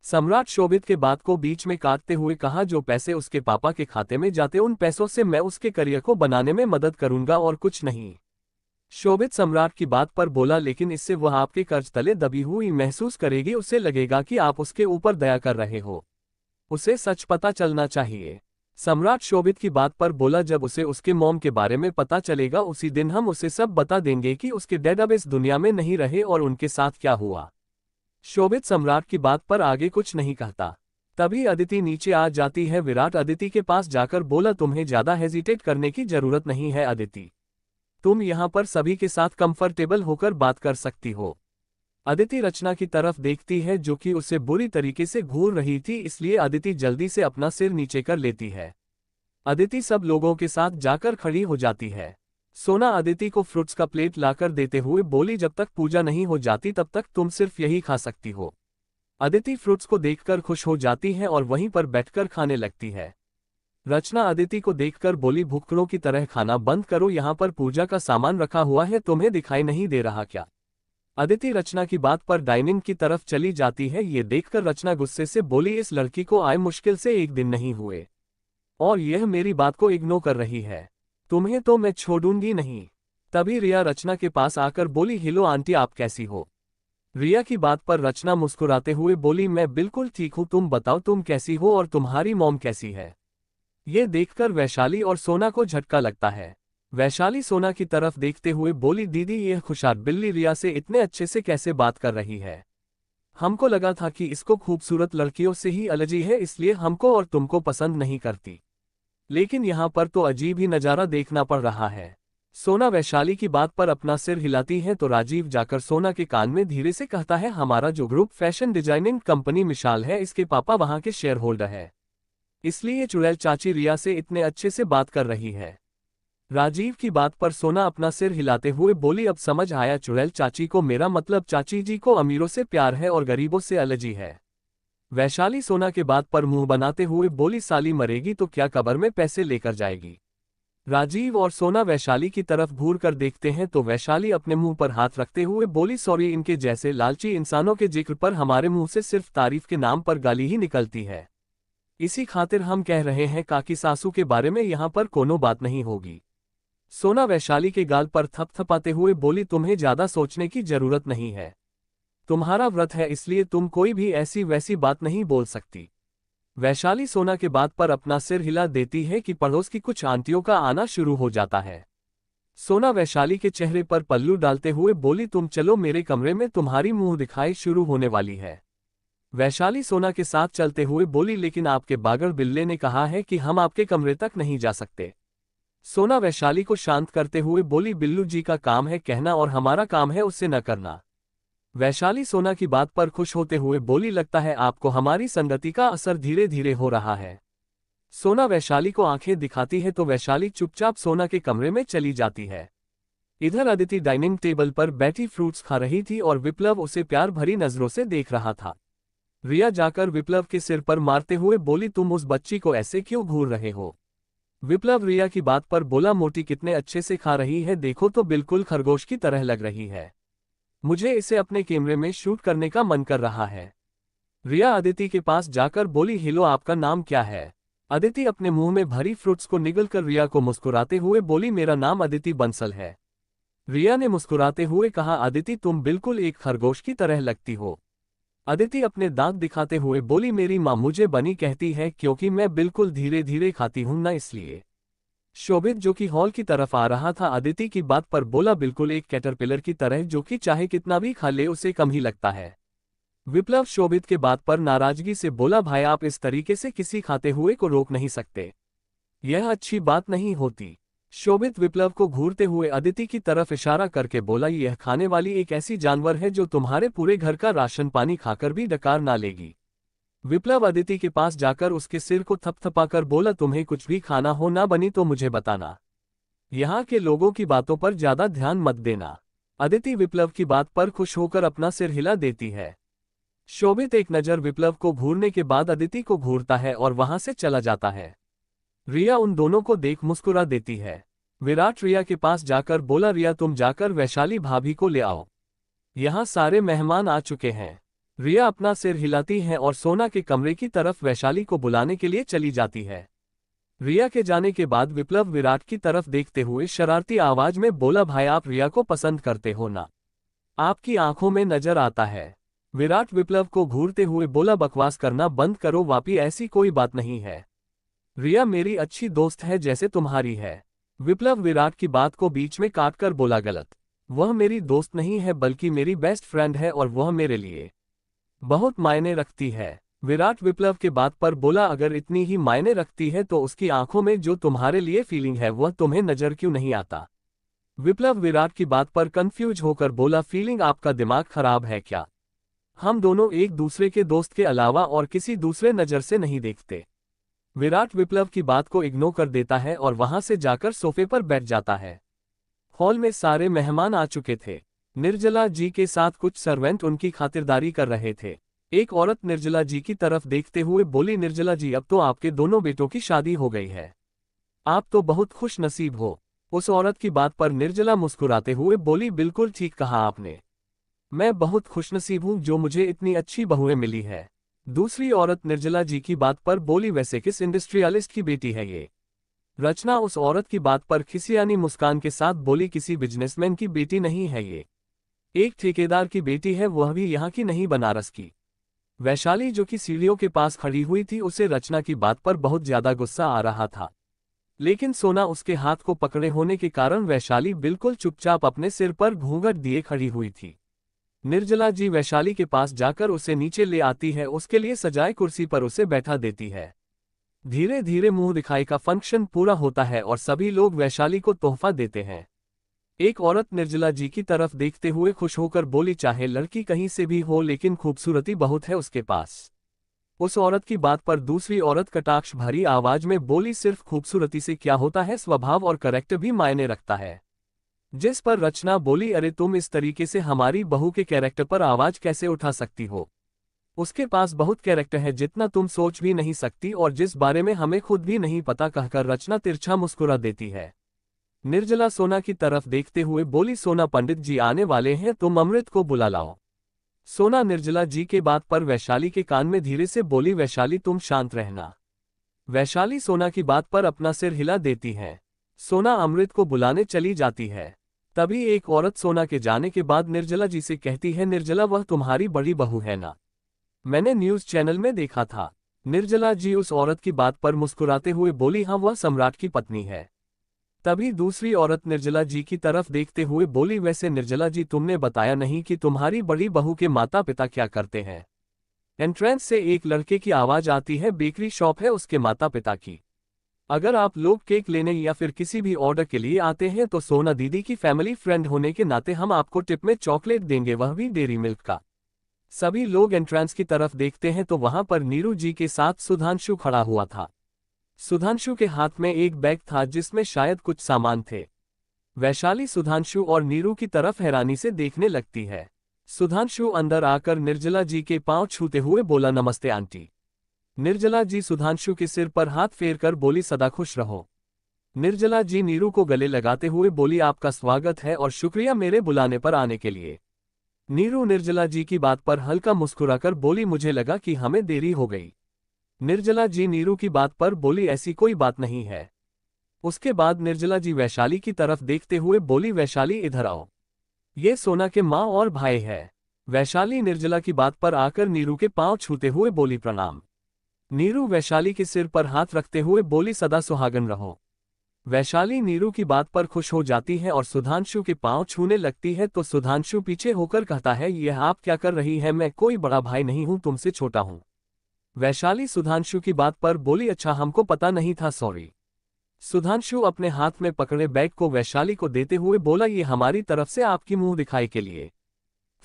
सम्राट शोभित के बात को बीच में काटते हुए कहा, जो पैसे उसके पापा के खाते में जाते उन पैसों से मैं उसके करियर को बनाने में मदद करूंगा और कुछ नहीं। शोभित सम्राट की बात पर बोला, लेकिन इससे वह आपके कर्ज तले दबी हुई महसूस करेगी, उसे लगेगा कि आप उसके ऊपर दया कर रहे हो। उसे सच पता चलना चाहिए। सम्राट शोभित की बात पर बोला, जब उसे उसके मॉम के बारे में पता चलेगा उसी दिन हम उसे सब बता देंगे कि उसके डैड अब इस दुनिया में नहीं रहे और उनके साथ क्या हुआ। शोभित सम्राट की बात पर आगे कुछ नहीं कहता। तभी अदिति नीचे आ जाती है। विराट अदिति के पास जाकर बोला, तुम्हें ज्यादा हेजिटेट करने की जरूरत नहीं है अदिति, तुम यहाँ पर सभी के साथ कंफर्टेबल होकर बात कर सकती हो। अदिति रचना की तरफ देखती है जो कि उसे बुरी तरीके से घूर रही थी, इसलिए अदिति जल्दी से अपना सिर नीचे कर लेती है। अदिति सब लोगों के साथ जाकर खड़ी हो जाती है। सोना अदिति को फ्रूट्स का प्लेट लाकर देते हुए बोली, जब तक पूजा नहीं हो जाती तब तक तुम सिर्फ यही खा सकती हो। अदिति फ्रूट्स को देखकर खुश हो जाती है और वहीं पर बैठकर खाने लगती है। रचना अदिति को देखकर बोली, भुक्कड़ों की तरह खाना बंद करो, यहाँ पर पूजा का सामान रखा हुआ है, तुम्हें दिखाई नहीं दे रहा क्या? अदिति रचना की बात पर डाइनिंग की तरफ चली जाती है। ये देखकर रचना गुस्से से बोली, इस लड़की को आए मुश्किल से एक दिन नहीं हुए और यह मेरी बात को इग्नोर कर रही है, तुम्हें तो मैं छोड़ूंगी नहीं। तभी रिया रचना के पास आकर बोली, हेलो आंटी, आप कैसी हो? रिया की बात पर रचना मुस्कुराते हुए बोली, मैं बिल्कुल ठीक हूँ, तुम बताओ तुम कैसी हो और तुम्हारी मॉम कैसी है? ये देखकर वैशाली और सोना को झटका लगता है। वैशाली सोना की तरफ देखते हुए बोली, दीदी यह खुशार बिल्ली रिया से इतने अच्छे से कैसे बात कर रही है? हमको लगा था कि इसको खूबसूरत लड़कियों से ही एलर्जी है, इसलिए हमको और तुमको पसंद नहीं करती, लेकिन यहाँ पर तो अजीब ही नज़ारा देखना पड़ रहा है। सोना वैशाली की बात पर अपना सिर हिलाती है तो राजीव जाकर सोना के कान में धीरे से कहता है, हमारा जो ग्रुप फैशन डिजाइनिंग कंपनी मिशाल है, इसके पापा वहाँ के शेयर होल्डर है, इसलिए चुड़ैल चाची रिया से इतने अच्छे से बात कर रही है। राजीव की बात पर सोना अपना सिर हिलाते हुए बोली, अब समझ आया चुड़ैल चाची को, मेरा मतलब चाची जी को अमीरों से प्यार है और गरीबों से एलर्जी है। वैशाली सोना के बात पर मुंह बनाते हुए बोली, साली मरेगी तो क्या कब्र में पैसे लेकर जाएगी। राजीव और सोना वैशाली की तरफ घूर कर देखते हैं तो वैशाली अपने मुंह पर हाथ रखते हुए बोली, सॉरी, इनके जैसे लालची इंसानों के जिक्र पर हमारे मुंह से सिर्फ तारीफ के नाम पर गाली ही निकलती है। इसी खातिर हम कह रहे हैं काकी सासू के बारे में यहाँ पर कोनो बात नहीं होगी। सोना वैशाली के गाल पर थपथपाते हुए बोली, तुम्हें ज्यादा सोचने की जरूरत नहीं है। तुम्हारा व्रत है इसलिए तुम कोई भी ऐसी वैसी बात नहीं बोल सकती। वैशाली सोना के बात पर अपना सिर हिला देती है कि पड़ोस की कुछ आंटियों का आना शुरू हो जाता है। सोना वैशाली के चेहरे पर पल्लू डालते हुए बोली, तुम चलो मेरे कमरे में, तुम्हारी मुंह दिखाई शुरू होने वाली है। वैशाली सोना के साथ चलते हुए बोली, लेकिन आपके बागर बिल्ले ने कहा है कि हम आपके कमरे तक नहीं जा सकते। सोना वैशाली को शांत करते हुए बोली, बिल्लू जी का काम है कहना और हमारा काम है उससे न करना। वैशाली सोना की बात पर खुश होते हुए बोली, लगता है आपको हमारी संगति का असर धीरे धीरे हो रहा है। सोना वैशाली को आंखें दिखाती है तो वैशाली चुपचाप सोना के कमरे में चली जाती है। इधर अदिति डाइनिंग टेबल पर बैठी फ्रूट्स खा रही थी और विप्लव उसे प्यार भरी नजरों से देख रहा था। रिया जाकर विप्लव के सिर पर मारते हुए बोली, तुम उस बच्ची को ऐसे क्यों घूर रहे हो। विप्लव रिया की बात पर बोला, मोटी कितने अच्छे से खा रही है, देखो तो बिल्कुल खरगोश की तरह लग रही है। मुझे इसे अपने कैमरे में शूट करने का मन कर रहा है। रिया अदिति के पास जाकर बोली, हेलो, आपका नाम क्या है। अदिति अपने मुंह में भरी फ्रूट्स को निगलकर रिया को मुस्कुराते हुए बोली, मेरा नाम अदिति बंसल है। रिया ने मुस्कुराते हुए कहा, अदिति तुम बिल्कुल एक खरगोश की तरह लगती हो। अदिति अपने दांत दिखाते हुए बोली, मेरी माँ मुझे बनी कहती है क्योंकि मैं बिल्कुल धीरे धीरे खाती हूं ना, इसलिए। शोभित जो कि हॉल की तरफ आ रहा था अदिति की बात पर बोला, बिल्कुल एक कैटरपिलर की तरह जो कि चाहे कितना भी खा ले उसे कम ही लगता है। विप्लव शोभित के बात पर नाराजगी से बोला, भाई आप इस तरीके से किसी खाते हुए को रोक नहीं सकते, यह अच्छी बात नहीं होती। शोभित विप्लव को घूरते हुए अदिति की तरफ इशारा करके बोला, यह खाने वाली एक ऐसी जानवर है जो तुम्हारे पूरे घर का राशन पानी खाकर भी डकार ना लेगी। विप्लव अदिति के पास जाकर उसके सिर को थपथपाकर बोला, तुम्हें कुछ भी खाना हो ना बनी तो मुझे बताना, यहाँ के लोगों की बातों पर ज्यादा ध्यान मत देना। अदिति विप्लव की बात पर खुश होकर अपना सिर हिला देती है। शोभित एक नजर विप्लव को घूरने के बाद अदिति को घूरता है और वहां से चला जाता है। रिया उन दोनों को देख मुस्कुरा देती है। विराट रिया के पास जाकर बोला, रिया तुम जाकर वैशाली भाभी को ले आओ, यहाँ सारे मेहमान आ चुके हैं। रिया अपना सिर हिलाती है और सोना के कमरे की तरफ वैशाली को बुलाने के लिए चली जाती है। रिया के जाने के बाद विप्लव विराट की तरफ देखते हुए शरारती आवाज में बोला, भाई आप रिया को पसंद करते हो ना, आपकी आंखों में नजर आता है। विराट विप्लव को घूरते हुए बोला, बकवास करना बंद करो वापी, ऐसी कोई बात नहीं है। रिया मेरी अच्छी दोस्त है जैसे तुम्हारी है। विप्लव विराट की बात को बीच में काटकर बोला, गलत, वह मेरी दोस्त नहीं है बल्कि मेरी बेस्ट फ्रेंड है और वह मेरे लिए बहुत मायने रखती है। विराट विप्लव के बात पर बोला, अगर इतनी ही मायने रखती है तो उसकी आंखों में जो तुम्हारे लिए फीलिंग है वह तुम्हें नजर क्यों नहीं आता। विप्लव विराट की बात पर कंफ्यूज होकर बोला, फीलिंग, आपका दिमाग खराब है क्या। हम दोनों एक दूसरे के दोस्त के अलावा और किसी दूसरे नजर से नहीं देखते। विराट विप्लव की बात को इग्नोर कर देता है और वहां से जाकर सोफे पर बैठ जाता है। हॉल में सारे मेहमान आ चुके थे। निर्जला जी के साथ कुछ सर्वेंट उनकी खातिरदारी कर रहे थे। एक औरत निर्जला जी की तरफ देखते हुए बोली, निर्जला जी अब तो आपके दोनों बेटों की शादी हो गई है, आप तो बहुत खुश नसीब हो। उस औरत की बात पर निर्जला मुस्कुराते हुए बोली, बिल्कुल ठीक कहा आपने, मैं बहुत खुशनसीब हूं जो मुझे इतनी अच्छी बहुएं मिली है। दूसरी औरत निर्जला जी की बात पर बोली, वैसे किस इंडस्ट्रियलिस्ट की बेटी है ये। रचना उस औरत की बात पर खिसियानी मुस्कान के साथ बोली, किसी बिजनेसमैन की बेटी नहीं है ये, एक ठेकेदार की बेटी है, वह भी यहाँ की नहीं बनारस की। वैशाली जो कि सीढ़ियों के पास खड़ी हुई थी उसे रचना की बात पर बहुत ज्यादा गुस्सा आ रहा था, लेकिन सोना उसके हाथ को पकड़े होने के कारण वैशाली बिल्कुल चुपचाप अपने सिर पर घूंघट दिए खड़ी हुई थी। निर्जला जी वैशाली के पास जाकर उसे नीचे ले आती है, उसके लिए सजाए कुर्सी पर उसे बैठा देती है। धीरे धीरे मुंह दिखाई का फंक्शन पूरा होता है और सभी लोग वैशाली को तोहफा देते हैं। एक औरत निर्जला जी की तरफ देखते हुए खुश होकर बोली, चाहे लड़की कहीं से भी हो लेकिन खूबसूरती बहुत है उसके पास। उस औरत की बात पर दूसरी औरत कटाक्ष भरी आवाज में बोली, सिर्फ खूबसूरती से क्या होता है, स्वभाव और करैक्टर भी मायने रखता है। जिस पर रचना बोली, अरे तुम इस तरीके से हमारी बहू के कैरेक्टर पर आवाज कैसे उठा सकती हो, उसके पास बहुत कैरेक्टर है जितना तुम सोच भी नहीं सकती और जिस बारे में हमें खुद भी नहीं पता, कहकर रचना तिरछा मुस्कुरा देती है। निर्जला सोना की तरफ देखते हुए बोली, सोना पंडित जी आने वाले हैं, तुम अमृत को बुला लाओ। सोना निर्जला जी के बात पर वैशाली के कान में धीरे से बोली, वैशाली तुम शांत रहना। वैशाली सोना की बात पर अपना सिर हिला देती है। सोना अमृत को बुलाने चली जाती है। तभी एक औरत सोना के जाने के बाद निर्जला जी से कहती है, निर्जला वह तुम्हारी बड़ी बहू है ना? मैंने न्यूज़ चैनल में देखा था। निर्जला जी उस औरत की बात पर मुस्कुराते हुए बोली, हाँ वह सम्राट की पत्नी है। तभी दूसरी औरत निर्जला जी की तरफ देखते हुए बोली, वैसे निर्जला जी तुमने बताया नहीं कि तुम्हारी बड़ी बहू के माता पिता क्या करते हैं? एंट्रेंस से एक लड़के की आवाज आती है, बेकरी शॉप है उसके माता पिता की। अगर आप लोग केक लेने या फिर किसी भी ऑर्डर के लिए आते हैं तो सोना दीदी की फैमिली फ्रेंड होने के नाते हम आपको टिप में चॉकलेट देंगे, वह भी डेयरी मिल्क का। सभी लोग एंट्रेंस की तरफ देखते हैं तो वहां पर नीरू जी के साथ सुधांशु खड़ा हुआ था। सुधांशु के हाथ में एक बैग था जिसमें शायद कुछ सामान थे। वैशाली सुधांशु और नीरू की तरफ हैरानी से देखने लगती है। सुधांशु अंदर आकर निर्जला जी के पांव छूते हुए बोला, नमस्ते आंटी। निर्जला जी सुधांशु के सिर पर हाथ फेरकर बोली, सदा खुश रहो। निर्जला जी नीरू को गले लगाते हुए बोली, आपका स्वागत है और शुक्रिया मेरे बुलाने पर आने के लिए। नीरू निर्जला जी की बात पर हल्का मुस्कुराकर बोली, मुझे लगा कि हमें देरी हो गई। निर्जला जी नीरू की बात पर बोली, ऐसी कोई बात नहीं है। उसके बाद निर्जला जी वैशाली की तरफ देखते हुए बोली, वैशाली इधर आओ। ये सोना के माँ और भाई है। वैशाली निर्जला की बात पर आकर नीरू के पांव छूते हुए बोली, प्रणाम। नीरू वैशाली के सिर पर हाथ रखते हुए बोली, सदा सुहागन रहो। वैशाली नीरू की बात पर खुश हो जाती है और सुधांशु के पांव छूने लगती है तो सुधांशु पीछे होकर कहता है, यह आप क्या कर रही है? मैं कोई बड़ा भाई नहीं हूं, तुमसे छोटा हूं। वैशाली सुधांशु की बात पर बोली, अच्छा हमको पता नहीं था, सॉरी। सुधांशु अपने हाथ में पकड़े बैग को वैशाली को देते हुए बोला, ये हमारी तरफ से आपकी मुंह दिखाई के लिए।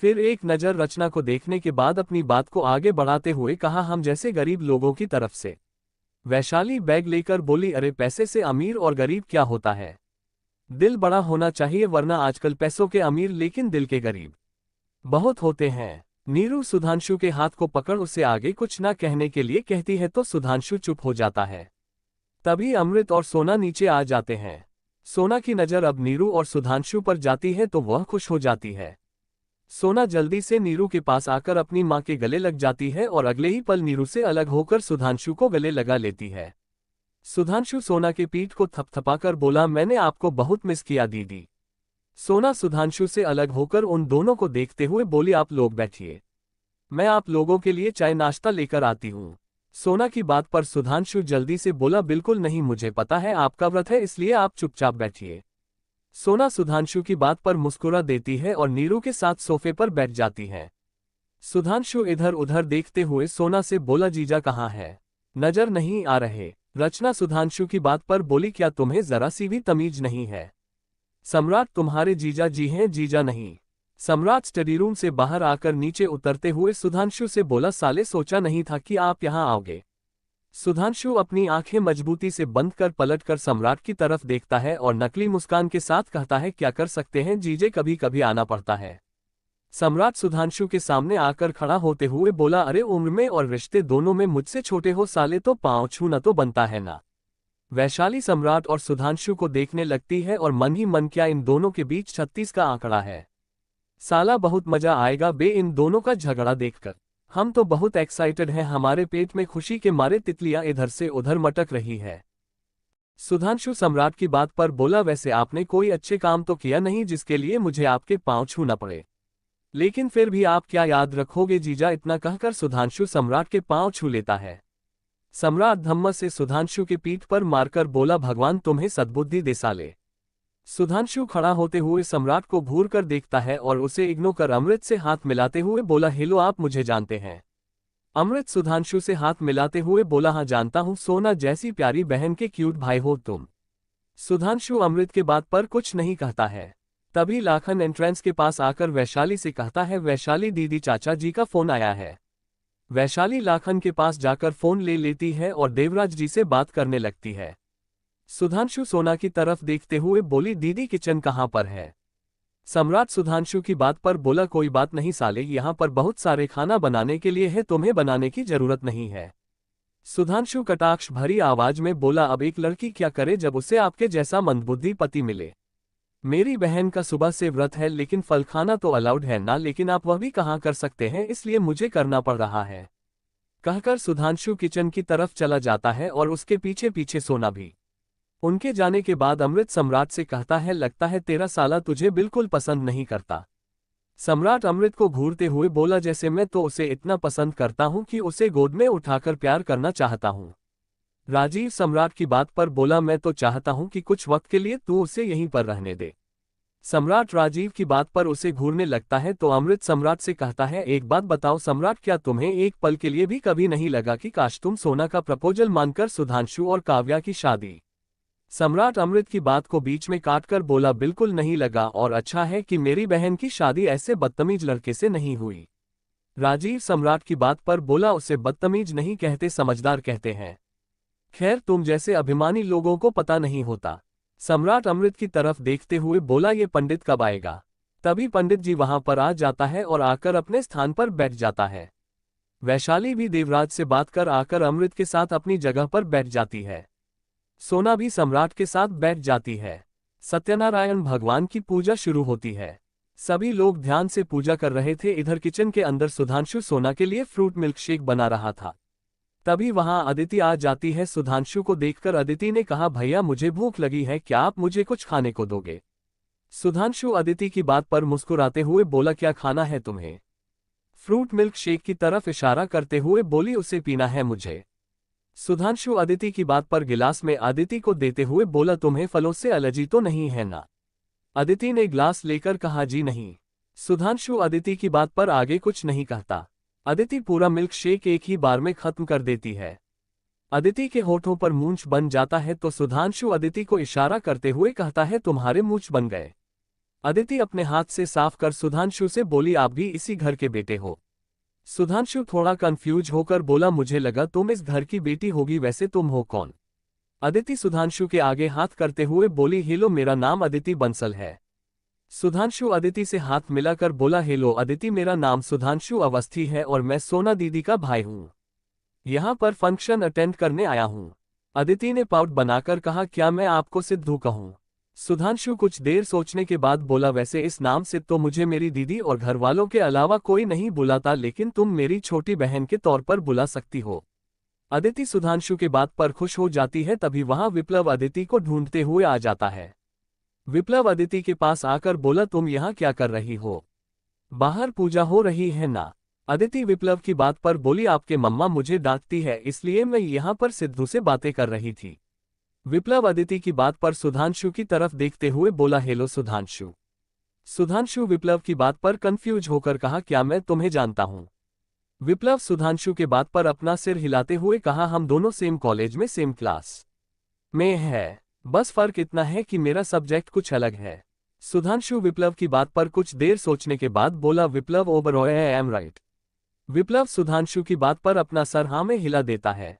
फिर एक नज़र रचना को देखने के बाद अपनी बात को आगे बढ़ाते हुए कहा, हम जैसे गरीब लोगों की तरफ से। वैशाली बैग लेकर बोली, अरे पैसे से अमीर और गरीब क्या होता है? दिल बड़ा होना चाहिए, वरना आजकल पैसों के अमीर लेकिन दिल के गरीब बहुत होते हैं। नीरू सुधांशु के हाथ को पकड़ उसे आगे कुछ न कहने के लिए कहती है तो सुधांशु चुप हो जाता है। तभी अमृत और सोना नीचे आ जाते हैं। सोना की नज़र अब नीरू और सुधांशु पर जाती है तो वह खुश हो जाती है। सोना जल्दी से नीरू के पास आकर अपनी मां के गले लग जाती है और अगले ही पल नीरू से अलग होकर सुधांशु को गले लगा लेती है। सुधांशु सोना के पीठ को थपथपाकर बोला, मैंने आपको बहुत मिस किया दीदी। सोना सुधांशु से अलग होकर उन दोनों को देखते हुए बोली, आप लोग बैठिए, मैं आप लोगों के लिए चाय नाश्ता लेकर आती हूँ। सोना की बात पर सुधांशु जल्दी से बोला, बिल्कुल नहीं, मुझे पता है आपका व्रत है, इसलिए आप चुपचाप बैठिए। सोना सुधांशु की बात पर मुस्कुरा देती है और नीरू के साथ सोफे पर बैठ जाती है। सुधांशु इधर उधर देखते हुए सोना से बोला, जीजा कहाँ है? नजर नहीं आ रहे। रचना सुधांशु की बात पर बोली, क्या तुम्हें जरा सी भी तमीज नहीं है? सम्राट तुम्हारे जीजा जी हैं, जीजा नहीं। सम्राट स्टडी रूम से बाहर आकर नीचे उतरते हुए सुधांशु से बोला, साले सोचा नहीं था कि आप यहाँ आओगे। सुधांशु अपनी आंखें मजबूती से बंद कर पलटकर सम्राट की तरफ देखता है और नकली मुस्कान के साथ कहता है, क्या कर सकते हैं जीजे, कभी कभी आना पड़ता है। सम्राट सुधांशु के सामने आकर खड़ा होते हुए बोला, अरे उम्र में और रिश्ते दोनों में मुझसे छोटे हो साले, तो पांव छूना तो बनता है ना। वैशाली सम्राट और सुधांशु को देखने लगती है और मन ही मन क्या इन दोनों के बीच 36 का आंकड़ा है। साला बहुत मजा आएगा बे इन दोनों का झगड़ा देखकर। हम तो बहुत एक्साइटेड हैं, हमारे पेट में खुशी के मारे तितलियां इधर से उधर मटक रही है। सुधांशु सम्राट की बात पर बोला, वैसे आपने कोई अच्छे काम तो किया नहीं जिसके लिए मुझे आपके पांव छूना पड़े, लेकिन फिर भी आप क्या याद रखोगे जीजा। इतना कहकर सुधांशु सम्राट के पांव छू लेता है। सम्राट धम्मस से सुधांशु के पीठ पर मारकर बोला, भगवान तुम्हें सद्बुद्धि दे साले। सुधांशु खड़ा होते हुए सम्राट को घूर कर देखता है और उसे इग्नोर कर अमृत से हाथ मिलाते हुए बोला, हेलो आप मुझे जानते हैं? अमृत सुधांशु से हाथ मिलाते हुए बोला, हाँ जानता हूँ, सोना जैसी प्यारी बहन के क्यूट भाई हो तुम। सुधांशु अमृत के बात पर कुछ नहीं कहता है। तभी लाखन एंट्रेंस के पास आकर वैशाली से कहता है, वैशाली दीदी चाचा जी का फोन आया है। वैशाली लाखन के पास जाकर फोन ले लेती है और देवराज जी से बात करने लगती है। सुधांशु सोना की तरफ देखते हुए बोली, दीदी किचन कहाँ पर है? सम्राट सुधांशु की बात पर बोला, कोई बात नहीं साले, यहाँ पर बहुत सारे खाना बनाने के लिए है, तुम्हें बनाने की जरूरत नहीं है। सुधांशु कटाक्ष भरी आवाज में बोला, अब एक लड़की क्या करे जब उसे आपके जैसा मंदबुद्धि पति मिले। मेरी बहन का सुबह से व्रत है, लेकिन फल खाना तो अलाउड है ना, लेकिन आप वह भी कहाँ कर सकते हैं, इसलिए मुझे करना पड़ रहा है। कहकर सुधांशु किचन की तरफ चला जाता है और उसके पीछे पीछे सोना भी। उनके जाने के बाद अमृत सम्राट से कहता है, लगता है तेरा साला तुझे बिल्कुल पसंद नहीं करता। सम्राट अमृत को घूरते हुए बोला, जैसे मैं तो उसे इतना पसंद करता हूं कि उसे गोद में उठाकर प्यार करना चाहता हूं। राजीव सम्राट की बात पर बोला, मैं तो चाहता हूं कि कुछ वक्त के लिए तू उसे यहीं पर रहने दे। सम्राट राजीव की बात पर उसे घूरने लगता है तो अमृत सम्राट से कहता है, एक बात बताओ सम्राट, क्या तुम्हें एक पल के लिए भी कभी नहीं लगा कि काश तुम सोना का प्रपोजल मानकर सुधांशु और काव्या की शादी। सम्राट अमृत की बात को बीच में काटकर बोला, बिल्कुल नहीं लगा, और अच्छा है कि मेरी बहन की शादी ऐसे बदतमीज लड़के से नहीं हुई। राजीव सम्राट की बात पर बोला, उसे बदतमीज नहीं कहते, समझदार कहते हैं। खैर तुम जैसे अभिमानी लोगों को पता नहीं होता। सम्राट अमृत की तरफ देखते हुए बोला, ये पंडित कब आएगा। तभी पंडित जी वहां पर आ जाता है और आकर अपने स्थान पर बैठ जाता है। वैशाली भी देवराज से बात कर आकर अमृत के साथ अपनी जगह पर बैठ जाती है। सोना भी सम्राट के साथ बैठ जाती है। सत्यनारायण भगवान की पूजा शुरू होती है। सभी लोग ध्यान से पूजा कर रहे थे। इधर किचन के अंदर सुधांशु सोना के लिए फ्रूट मिल्क शेक बना रहा था। तभी वहां अदिति आ जाती है। सुधांशु को देखकर अदिति ने कहा, भैया मुझे भूख लगी है, क्या आप मुझे कुछ खाने को दोगे। सुधांशु अदिति की बात पर मुस्कुराते हुए बोला, क्या खाना है तुम्हें। फ्रूट मिल्क शेक की तरफ इशारा करते हुए बोली, उसे पीना है मुझे। सुधांशु अदिति की बात पर गिलास में अदिति को देते हुए बोला, तुम्हें फलों से एलर्जी तो नहीं है ना। अदिति ने ग्लास लेकर कहा, जी नहीं। सुधांशु अदिति की बात पर आगे कुछ नहीं कहता। अदिति पूरा मिल्क शेक एक ही बार में खत्म कर देती है। अदिति के होठों पर मूंछ बन जाता है तो सुधांशु अदिति को इशारा करते हुए कहता है, तुम्हारे मूंछ बन गए। अदिति अपने हाथ से साफ कर सुधांशु से बोली, आप भी इसी घर के बेटे हो। सुधांशु थोड़ा कंफ्यूज होकर बोला, मुझे लगा तुम इस घर की बेटी होगी, वैसे तुम हो कौन। अदिति सुधांशु के आगे हाथ करते हुए बोली, हेलो मेरा नाम अदिति बंसल है। सुधांशु अदिति से हाथ मिलाकर बोला, हेलो अदिति, मेरा नाम सुधांशु अवस्थी है और मैं सोना दीदी का भाई हूँ। यहाँ पर फंक्शन अटेंड करने आया हूँ। अदिति ने पाउट बनाकर कहा, क्या मैं आपको सिद्धू कहूँ। सुधांशु कुछ देर सोचने के बाद बोला, वैसे इस नाम से तो मुझे मेरी दीदी और घर वालों के अलावा कोई नहीं बुलाता, लेकिन तुम मेरी छोटी बहन के तौर पर बुला सकती हो। अदिति सुधांशु के बात पर खुश हो जाती है। तभी वहां विप्लव अदिति को ढूंढते हुए आ जाता है। विप्लव अदिति के पास आकर बोला, तुम यहाँ क्या कर रही हो, बाहर पूजा हो रही है ना। अदिति विप्लव की बात पर बोली, आपके मम्मा मुझे डांटती है, इसलिए मैं यहाँ पर सिद्धू से बातें कर रही थी। विप्लव अदिति की बात पर सुधांशु की तरफ देखते हुए बोला, हेलो सुधांशु। सुधांशु विप्लव की बात पर कंफ्यूज होकर कहा, क्या मैं तुम्हें जानता हूं। विप्लव सुधांशु के बात पर अपना सिर हिलाते हुए कहा, हम दोनों सेम कॉलेज में सेम क्लास में है, बस फर्क इतना है कि मेरा सब्जेक्ट कुछ अलग है। सुधांशु विप्लव की बात पर कुछ देर सोचने के बाद बोला, विप्लव ओबरॉय आई एम राइट। विप्लव सुधांशु की बात पर अपना सर हाँ में हिला देता है।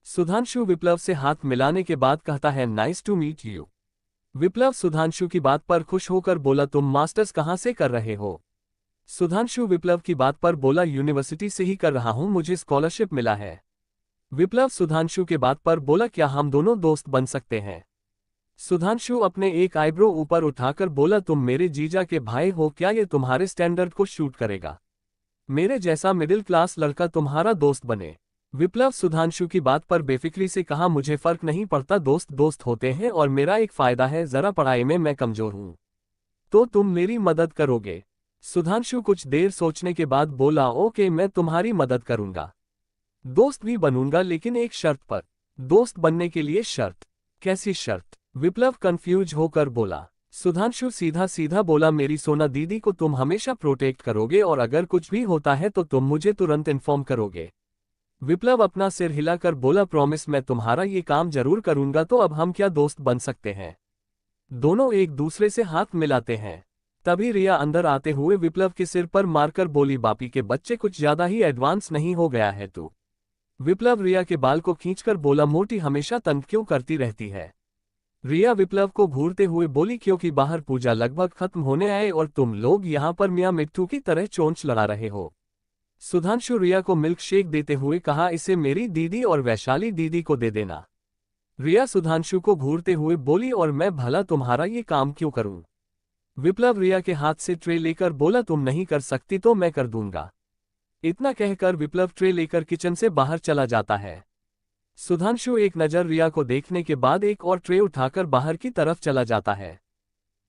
सुधांशु विप्लव से हाथ मिलाने के बाद कहता है, नाइस टू मीट यू। विप्लव सुधांशु की बात पर खुश होकर बोला, तुम मास्टर्स कहाँ से कर रहे हो। सुधांशु विप्लव की बात पर बोला, यूनिवर्सिटी से ही कर रहा हूं, मुझे स्कॉलरशिप मिला है। विप्लव सुधांशु के बात पर बोला, क्या हम दोनों दोस्त बन सकते हैं। सुधांशु अपने एक आईब्रो ऊपर उठाकर बोला, तुम मेरे जीजा के भाई हो, क्या ये तुम्हारे स्टैंडर्ड को शूट करेगा। मेरे जैसा मिडिल क्लास लड़का तुम्हारा दोस्त बने। विप्लव सुधांशु की बात पर बेफिक्री से कहा, मुझे फर्क नहीं पड़ता, दोस्त दोस्त होते हैं और मेरा एक फायदा है, जरा पढ़ाई में मैं कमजोर हूं, तो तुम मेरी मदद करोगे। सुधांशु कुछ देर सोचने के बाद बोला, ओके मैं तुम्हारी मदद करूंगा, दोस्त भी बनूंगा, लेकिन एक शर्त पर। दोस्त बनने के लिए शर्त, कैसी शर्त। विप्लव कंफ्यूज होकर बोला। सुधांशु सीधा सीधा बोला, मेरी सोना दीदी को तुम हमेशा प्रोटेक्ट करोगे और अगर कुछ भी होता है तो तुम मुझे तुरंत इन्फॉर्म करोगे। विप्लव अपना सिर हिलाकर बोला, प्रॉमिस मैं तुम्हारा ये काम जरूर करूंगा। तो अब हम क्या दोस्त बन सकते हैं। दोनों एक दूसरे से हाथ मिलाते हैं। तभी रिया अंदर आते हुए विप्लव के सिर पर मारकर बोली, बापी के बच्चे कुछ ज्यादा ही एडवांस नहीं हो गया है तू। विप्लव रिया के बाल को खींचकर बोला, मोटी हमेशा तंग क्यों करती रहती है। रिया विप्लव को घूरते हुए बोली क्योंकि बाहर पूजा लगभग खत्म होने आए और तुम लोग यहाँ पर मियाँ मिट्टू की तरह चोंच लड़ा रहे हो। सुधांशु रिया को मिल्क शेक देते हुए कहा इसे मेरी दीदी और वैशाली दीदी को दे देना। रिया सुधांशु को घूरते हुए बोली और मैं भला तुम्हारा ये काम क्यों करूं? विप्लव रिया के हाथ से ट्रे लेकर बोला तुम नहीं कर सकती तो मैं कर दूंगा। इतना कहकर विप्लव ट्रे लेकर किचन से बाहर चला जाता है। सुधांशु एक नज़र रिया को देखने के बाद एक और ट्रे उठाकर बाहर की तरफ चला जाता है।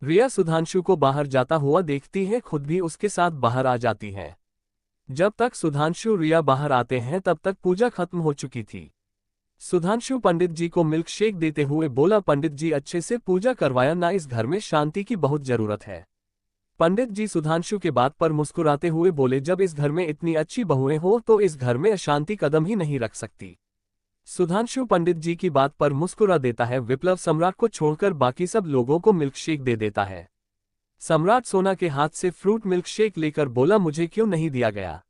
रिया सुधांशु को बाहर जाता हुआ देखती है, खुद भी उसके साथ बाहर आ जाती है। जब तक सुधांशु रिया बाहर आते हैं तब तक पूजा खत्म हो चुकी थी। सुधांशु पंडित जी को मिल्क शेक देते हुए बोला पंडित जी अच्छे से पूजा करवाया ना, इस घर में शांति की बहुत जरूरत है। पंडित जी सुधांशु के बात पर मुस्कुराते हुए बोले जब इस घर में इतनी अच्छी बहुएं हो तो इस घर में अशांति कदम ही नहीं रख सकती। सुधांशु पंडित जी की बात पर मुस्कुरा देता है। विप्लव सम्राट को छोड़कर बाकी सब लोगों को मिल्कशेक दे देता है। सम्राट सोना के हाथ से फ्रूट मिल्कशेक लेकर बोला मुझे क्यों नहीं दिया गया?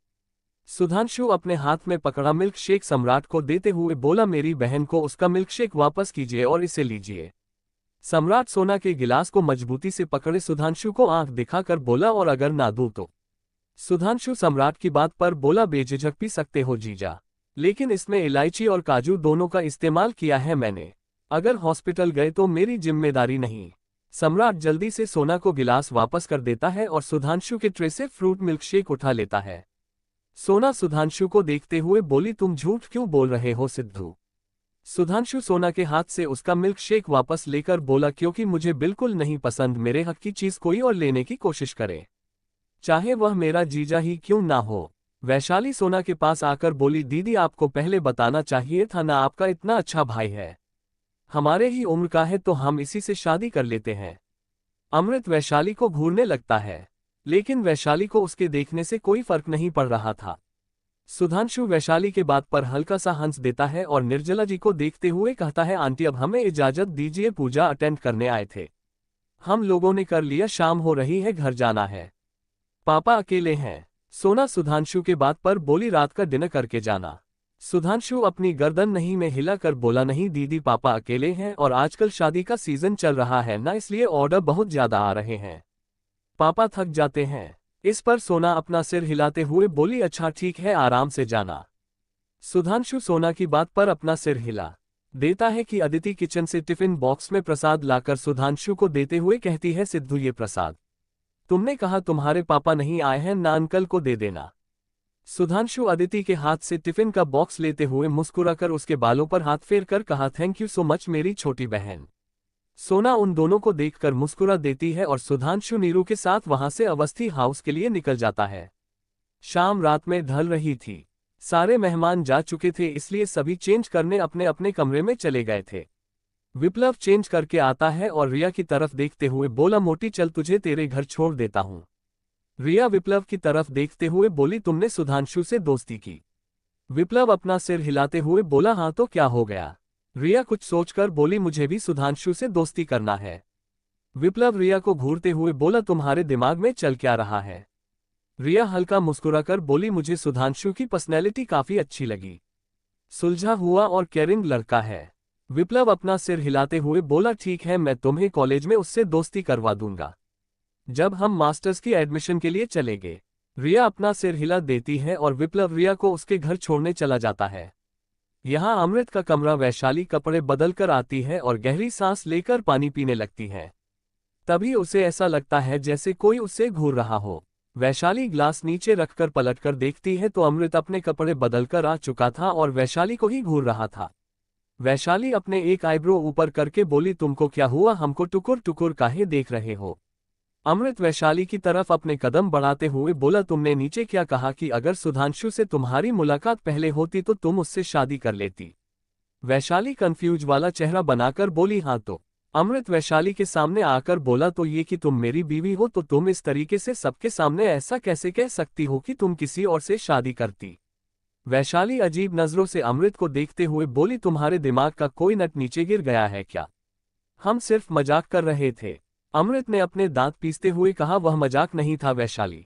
सुधांशु अपने हाथ में पकड़ा मिल्कशेक सम्राट को देते हुए बोला मेरी बहन को उसका मिल्कशेक वापस कीजिए और इसे लीजिए। सम्राट सोना के गिलास को मजबूती से पकड़े सुधांशु को आंख दिखाकर बोला और अगर ना दूं तो? सुधांशु सम्राट की बात पर बोला बेझिझक पी सकते हो जीजा, लेकिन इसमें इलायची और काजू दोनों का इस्तेमाल किया है मैंने। अगर हॉस्पिटल गए तो मेरी जिम्मेदारी नहीं। सम्राट जल्दी से सोना को गिलास वापस कर देता है और सुधांशु के ट्रे से फ्रूट मिल्कशेक उठा लेता है। सोना सुधांशु को देखते हुए बोली तुम झूठ क्यों बोल रहे हो सिद्धू? सुधांशु सोना के हाथ से उसका मिल्कशेक वापस लेकर बोला क्योंकि मुझे बिल्कुल नहीं पसंद मेरे हक की चीज कोई और लेने की कोशिश करे, चाहे वह मेरा जीजा ही क्यों ना हो। वैशाली सोना के पास आकर बोली दीदी आपको पहले बताना चाहिए था ना, आपका इतना अच्छा भाई है, हमारे ही उम्र का है तो हम इसी से शादी कर लेते हैं। अमृत वैशाली को घूरने लगता है, लेकिन वैशाली को उसके देखने से कोई फर्क नहीं पड़ रहा था। सुधांशु वैशाली के बात पर हल्का सा हंस देता है और निर्जला जी को देखते हुए कहता है आंटी अब हमें इजाजत दीजिए, पूजा अटेंड करने आए थे, हम लोगों ने कर लिया, शाम हो रही है, घर जाना है। पापा अकेले हैं। सोना सुधांशु के बात पर बोली रात का डिनर करके जाना। सुधांशु अपनी गर्दन नहीं में हिलाकर बोला नहीं दीदी पापा अकेले हैं और आजकल शादी का सीजन चल रहा है ना, इसलिए ऑर्डर बहुत ज्यादा आ रहे हैं, पापा थक जाते हैं। इस पर सोना अपना सिर हिलाते हुए बोली अच्छा ठीक है, आराम से जाना। सुधांशु सोना की बात पर अपना सिर हिला देता है कि अदिति किचन से टिफिन बॉक्स में प्रसाद लाकर सुधांशु को देते हुए कहती है सिद्धू ये प्रसाद तुमने कहा तुम्हारे पापा नहीं आए हैं ना, अंकल को दे देना। सुधांशु अदिति के हाथ से टिफिन का बॉक्स लेते हुए मुस्कुराकर उसके बालों पर हाथ फेर कर कहा थैंक यू सो मच मेरी छोटी बहन। सोना उन दोनों को देखकर मुस्कुरा देती है और सुधांशु नीरू के साथ वहां से अवस्थी हाउस के लिए निकल जाता है। शाम रात में ढल रही थी, सारे मेहमान जा चुके थे, इसलिए सभी चेंज करने अपने अपने कमरे में चले गए थे। विप्लव चेंज करके आता है और रिया की तरफ देखते हुए बोला मोटी चल तुझे तेरे घर छोड़ देता हूं। रिया विप्लव की तरफ देखते हुए बोली तुमने सुधांशु से दोस्ती की? विप्लव अपना सिर हिलाते हुए बोला हाँ तो क्या हो गया? रिया कुछ सोचकर बोली मुझे भी सुधांशु से दोस्ती करना है। विप्लव रिया को घूरते हुए बोला तुम्हारे दिमाग में चल क्या रहा है? रिया हल्का मुस्कुराकर बोली मुझे सुधांशु की पर्सनैलिटी काफी अच्छी लगी, सुलझा हुआ और केयरिंग लड़का है। विप्लव अपना सिर हिलाते हुए बोला ठीक है, मैं तुम्हें कॉलेज में उससे दोस्ती करवा दूंगा जब हम मास्टर्स की एडमिशन के लिए चलेंगे। रिया अपना सिर हिला देती है और विप्लव रिया को उसके घर छोड़ने चला जाता है। यहाँ अमृत का कमरा वैशाली कपड़े बदलकर आती है और गहरी सांस लेकर पानी पीने लगती है। तभी उसे ऐसा लगता है जैसे कोई उससे घूर रहा हो। वैशाली ग्लास नीचे रखकर पलटकर देखती है तो अमृत अपने कपड़े बदलकर आ चुका था और वैशाली को ही घूर रहा था। वैशाली अपने एक आईब्रो ऊपर करके बोली तुमको क्या हुआ, हमको टुकुर टुकुर काहे देख रहे हो? अमृत वैशाली की तरफ अपने कदम बढ़ाते हुए बोला तुमने नीचे क्या कहा कि अगर सुधांशु से तुम्हारी मुलाकात पहले होती तो तुम उससे शादी कर लेती? वैशाली कंफ्यूज वाला चेहरा बनाकर बोली हाँ तो। अमृत वैशाली के सामने आकर बोला तो ये कि तुम मेरी बीवी हो तो तुम इस तरीके से सबके सामने ऐसा कैसे कह सकती हो कि तुम किसी और से शादी करती? वैशाली अजीब नजरों से अमृत को देखते हुए बोली तुम्हारे दिमाग का कोई नट नीचे गिर गया है क्या? हम सिर्फ मजाक कर रहे थे। अमृत ने अपने दांत पीसते हुए कहा वह मजाक नहीं था वैशाली,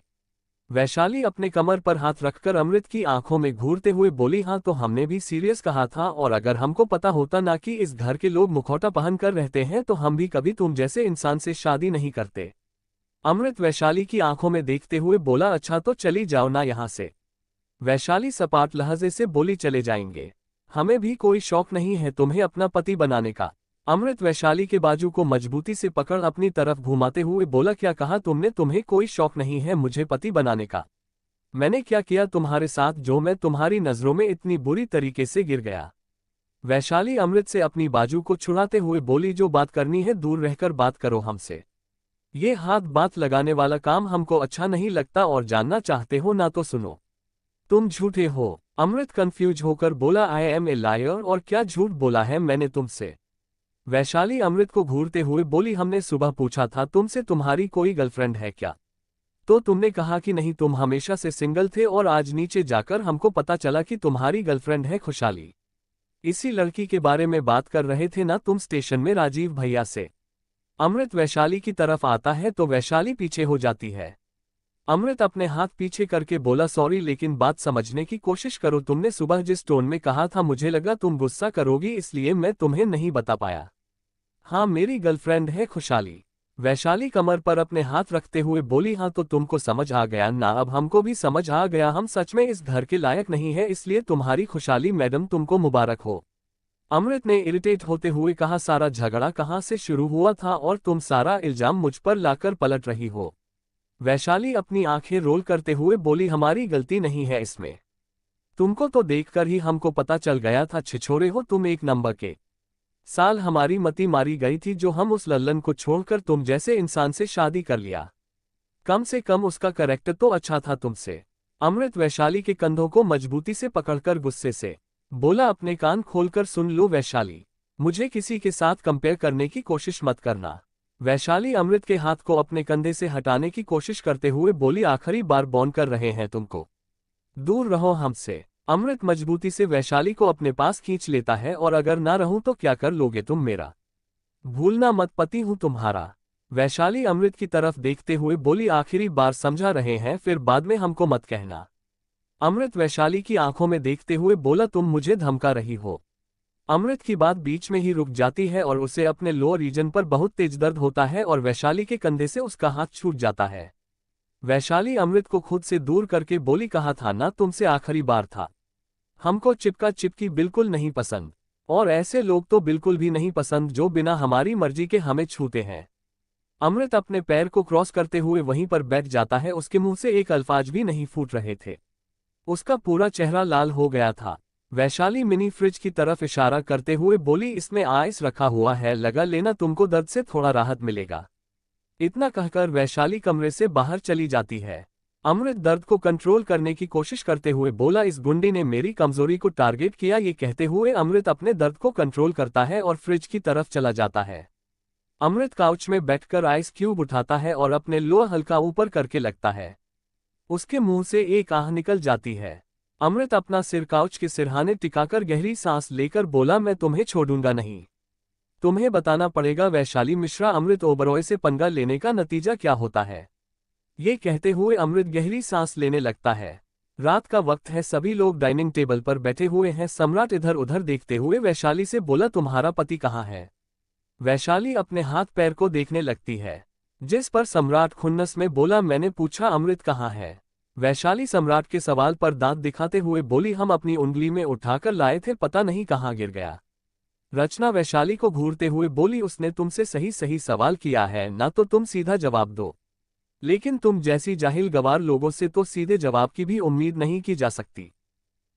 वैशाली अपने कमर पर हाथ रखकर अमृत की आंखों में घूरते हुए बोली, हाँ तो हमने भी सीरियस कहा था, और अगर हमको पता होता ना कि इस घर के लोग मुखौटा पहन कर रहते हैं तो हम भी कभी तुम जैसे इंसान से शादी नहीं करते। अमृत वैशाली की आंखों में देखते हुए बोला, अच्छा तो चली जाओ ना यहाँ से। वैशाली सपाट लहजे से बोली, चले जाएंगे, हमें भी कोई शौक नहीं है तुम्हें अपना पति बनाने का। अमृत वैशाली के बाजू को मजबूती से पकड़ अपनी तरफ घुमाते हुए बोला, क्या कहा तुमने, तुम्हें कोई शौक नहीं है मुझे पति बनाने का? मैंने क्या किया तुम्हारे साथ जो मैं तुम्हारी नजरों में इतनी बुरी तरीके से गिर गया? वैशाली अमृत से अपनी बाजू को छुड़ाते हुए बोली, जो बात करनी है दूर रहकर बात करो हमसे। ये हाथ बात लगाने वाला काम हमको अच्छा नहीं लगता, और जानना चाहते हो ना तो सुनो, तुम झूठे हो। अमृत कंफ्यूज होकर बोला, आई एम ए लायर, और क्या झूठ बोला है मैंने तुमसे? वैशाली अमृत को घूरते हुए बोली, हमने सुबह पूछा था तुमसे तुम्हारी कोई गर्लफ्रेंड है क्या, तो तुमने कहा कि नहीं, तुम हमेशा से सिंगल थे, और आज नीचे जाकर हमको पता चला कि तुम्हारी गर्लफ्रेंड है खुशहाली। इसी लड़की के बारे में बात कर रहे थे ना तुम स्टेशन में राजीव भैया से? अमृत वैशाली की तरफ आता है तो वैशाली पीछे हो जाती है। अमृत अपने हाथ पीछे करके बोला, सॉरी लेकिन बात समझने की कोशिश करो, तुमने सुबह जिस टोन में कहा था मुझे लगा तुम गुस्सा करोगी, इसलिए मैं तुम्हें नहीं बता पाया। हाँ मेरी गर्लफ्रेंड है खुशहाली। वैशाली कमर पर अपने हाथ रखते हुए बोली, हाँ तो तुमको समझ आ गया ना, अब हमको भी समझ आ गया, हम सच में इस घर के लायक नहीं है, इसलिए तुम्हारी खुशहाली मैडम तुमको मुबारक हो। अमृत ने इरिटेट होते हुए कहा, सारा झगड़ा कहाँ से शुरू हुआ था और तुम सारा इल्जाम मुझ पर लाकर पलट रही हो? वैशाली अपनी आंखें रोल करते हुए बोली, हमारी गलती नहीं है इसमें, तुमको तो देखकर ही हमको पता चल गया था, छिछोरे हो तुम एक नंबर के। साल हमारी मती मारी गई थी जो हम उस लल्लन को छोड़कर तुम जैसे इंसान से शादी कर लिया, कम से कम उसका कैरेक्टर तो अच्छा था तुमसे। अमृत वैशाली के कंधों को मजबूती से पकड़कर गुस्से से बोला, अपने कान खोलकर सुन लो वैशाली, मुझे किसी के साथ कंपेयर करने की कोशिश मत करना। वैशाली अमृत के हाथ को अपने कंधे से हटाने की कोशिश करते हुए बोली, आखिरी बार बॉन कर रहे हैं तुमको, दूर रहो हमसे। अमृत मजबूती से वैशाली को अपने पास खींच लेता है, और अगर ना रहूं तो क्या कर लोगे तुम मेरा? भूलना मत, पति हूं तुम्हारा। वैशाली अमृत की तरफ देखते हुए बोली, आखिरी बार समझा रहे हैं, फिर बाद में हमको मत कहना। अमृत वैशाली की आंखों में देखते हुए बोला, तुम मुझे धमका रही हो? अमृत की बात बीच में ही रुक जाती है और उसे अपने लोअर रीजन पर बहुत तेज दर्द होता है, और वैशाली के कंधे से उसका हाथ छूट जाता है। वैशाली अमृत को खुद से दूर करके बोली, कहा था ना तुमसे आखिरी बार था, हमको चिपका चिपकी बिल्कुल नहीं पसंद, और ऐसे लोग तो बिल्कुल भी नहीं पसंद जो बिना हमारी मर्जी के हमें छूते हैं। अमृत अपने पैर को क्रॉस करते हुए वहीं पर बैठ जाता है, उसके मुंह से एक अल्फाज भी नहीं फूट रहे थे, उसका पूरा चेहरा लाल हो गया था। वैशाली मिनी फ्रिज की तरफ इशारा करते हुए बोली, इसमें आइस रखा हुआ है, लगा लेना, तुमको दर्द से थोड़ा राहत मिलेगा। इतना कहकर वैशाली कमरे से बाहर चली जाती है। अमृत दर्द को कंट्रोल करने की कोशिश करते हुए बोला, इस गुंडी ने मेरी कमजोरी को टारगेट किया। ये कहते हुए अमृत अपने दर्द को कंट्रोल करता है और फ्रिज की तरफ चला जाता है। अमृत काउच में बैठकर आइस क्यूब उठाता है और अपने लोअर हल्का ऊपर करके लगता है। उसके मुंह से एक आह निकल जाती है। अमृत अपना सिर काउच के सिरहाने टिकाकर गहरी सांस लेकर बोला, मैं तुम्हें छोड़ूंगा नहीं, तुम्हें बताना पड़ेगा वैशाली मिश्रा, अमृत ओबरॉय से पंगा लेने का नतीजा क्या होता है। ये कहते हुए अमृत गहरी सांस लेने लगता है। रात का वक्त है, सभी लोग डाइनिंग टेबल पर बैठे हुए हैं। सम्राट इधर उधर देखते हुए वैशाली से बोला, तुम्हारा पति कहाँ है? वैशाली अपने हाथ पैर को देखने लगती है, जिस पर सम्राट खुन्नस में बोला, मैंने पूछा अमृत कहाँ है? वैशाली सम्राट के सवाल पर दांत दिखाते हुए बोली, हम अपनी उंगली में उठाकर लाए थे, पता नहीं कहाँ गिर गया। रचना वैशाली को घूरते हुए बोली, उसने तुमसे सही सही सवाल किया है ना, तो तुम सीधा जवाब दो, लेकिन तुम जैसी जाहिल गवार लोगों से तो सीधे जवाब की भी उम्मीद नहीं की जा सकती।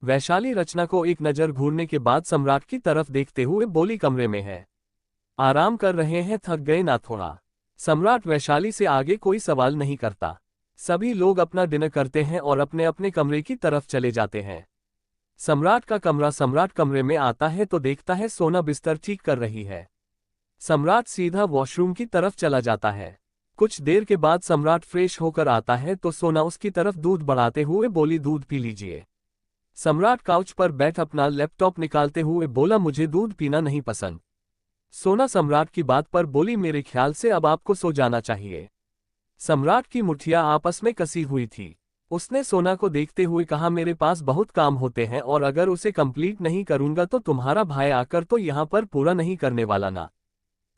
वैशाली रचना को एक नज़र घूरने के बाद सम्राट की तरफ देखते हुए बोली, कमरे में है, आराम कर रहे हैं, थक गए ना थोड़ा? सम्राट वैशाली से आगे कोई सवाल नहीं करता। सभी लोग अपना डिनर करते हैं और अपने अपने कमरे की तरफ चले जाते हैं। सम्राट का कमरा, सम्राट कमरे में आता है तो देखता है सोना बिस्तर ठीक कर रही है। सम्राट सीधा वॉशरूम की तरफ चला जाता है। कुछ देर के बाद सम्राट फ्रेश होकर आता है तो सोना उसकी तरफ दूध बढ़ाते हुए बोली, दूध पी लीजिए। सम्राट काउच पर बैठ अपना लैपटॉप निकालते हुए बोला, मुझे दूध पीना नहीं पसंद। सोना सम्राट की बात पर बोली, मेरे ख्याल से अब आपको सो जाना चाहिए। सम्राट की मुठ्ठियां आपस में कसी हुई थी। उसने सोना को देखते हुए कहा, मेरे पास बहुत काम होते हैं और अगर उसे कंप्लीट नहीं करूंगा तो तुम्हारा भाई आकर तो यहाँ पर पूरा नहीं करने वाला ना।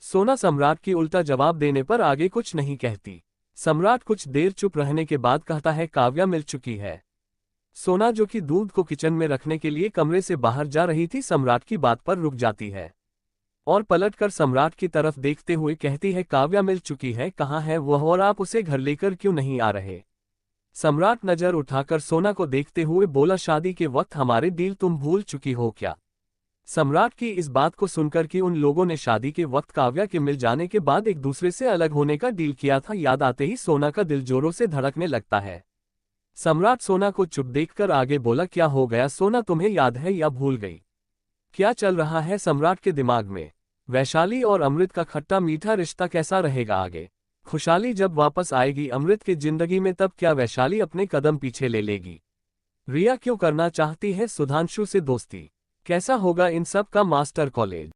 सोना सम्राट की उल्टा जवाब देने पर आगे कुछ नहीं कहती। सम्राट कुछ देर चुप रहने के बाद कहता है, काव्या मिल चुकी है। सोना जो कि दूध को किचन में रखने के लिए कमरे से बाहर जा रही थी, सम्राट की बात पर रुक जाती है और पलटकर सम्राट की तरफ देखते हुए कहती है, काव्या मिल चुकी है, कहाँ है वह और आप उसे घर लेकर क्यों नहीं आ रहे। सम्राट नजर उठाकर सोना को देखते हुए बोला, शादी के वक्त हमारे डील तुम भूल चुकी हो क्या। सम्राट की इस बात को सुनकर कि उन लोगों ने शादी के वक्त काव्या के मिल जाने के बाद एक दूसरे से अलग होने का डील किया था, याद आते ही सोना का दिल जोरों से धड़कने लगता है। सम्राट सोना को चुप देखकर आगे बोला, क्या हो गया सोना, तुम्हें याद है या भूल गई। क्या चल रहा है सम्राट के दिमाग में। वैशाली और अमृत का खट्टा मीठा रिश्ता कैसा रहेगा आगे। खुशहाली जब वापस आएगी अमृत की जिंदगी में, तब क्या वैशाली अपने कदम पीछे ले लेगी। रिया क्यों करना चाहती है सुधांशु से दोस्ती। कैसा होगा इन सब का मास्टर कॉलेज।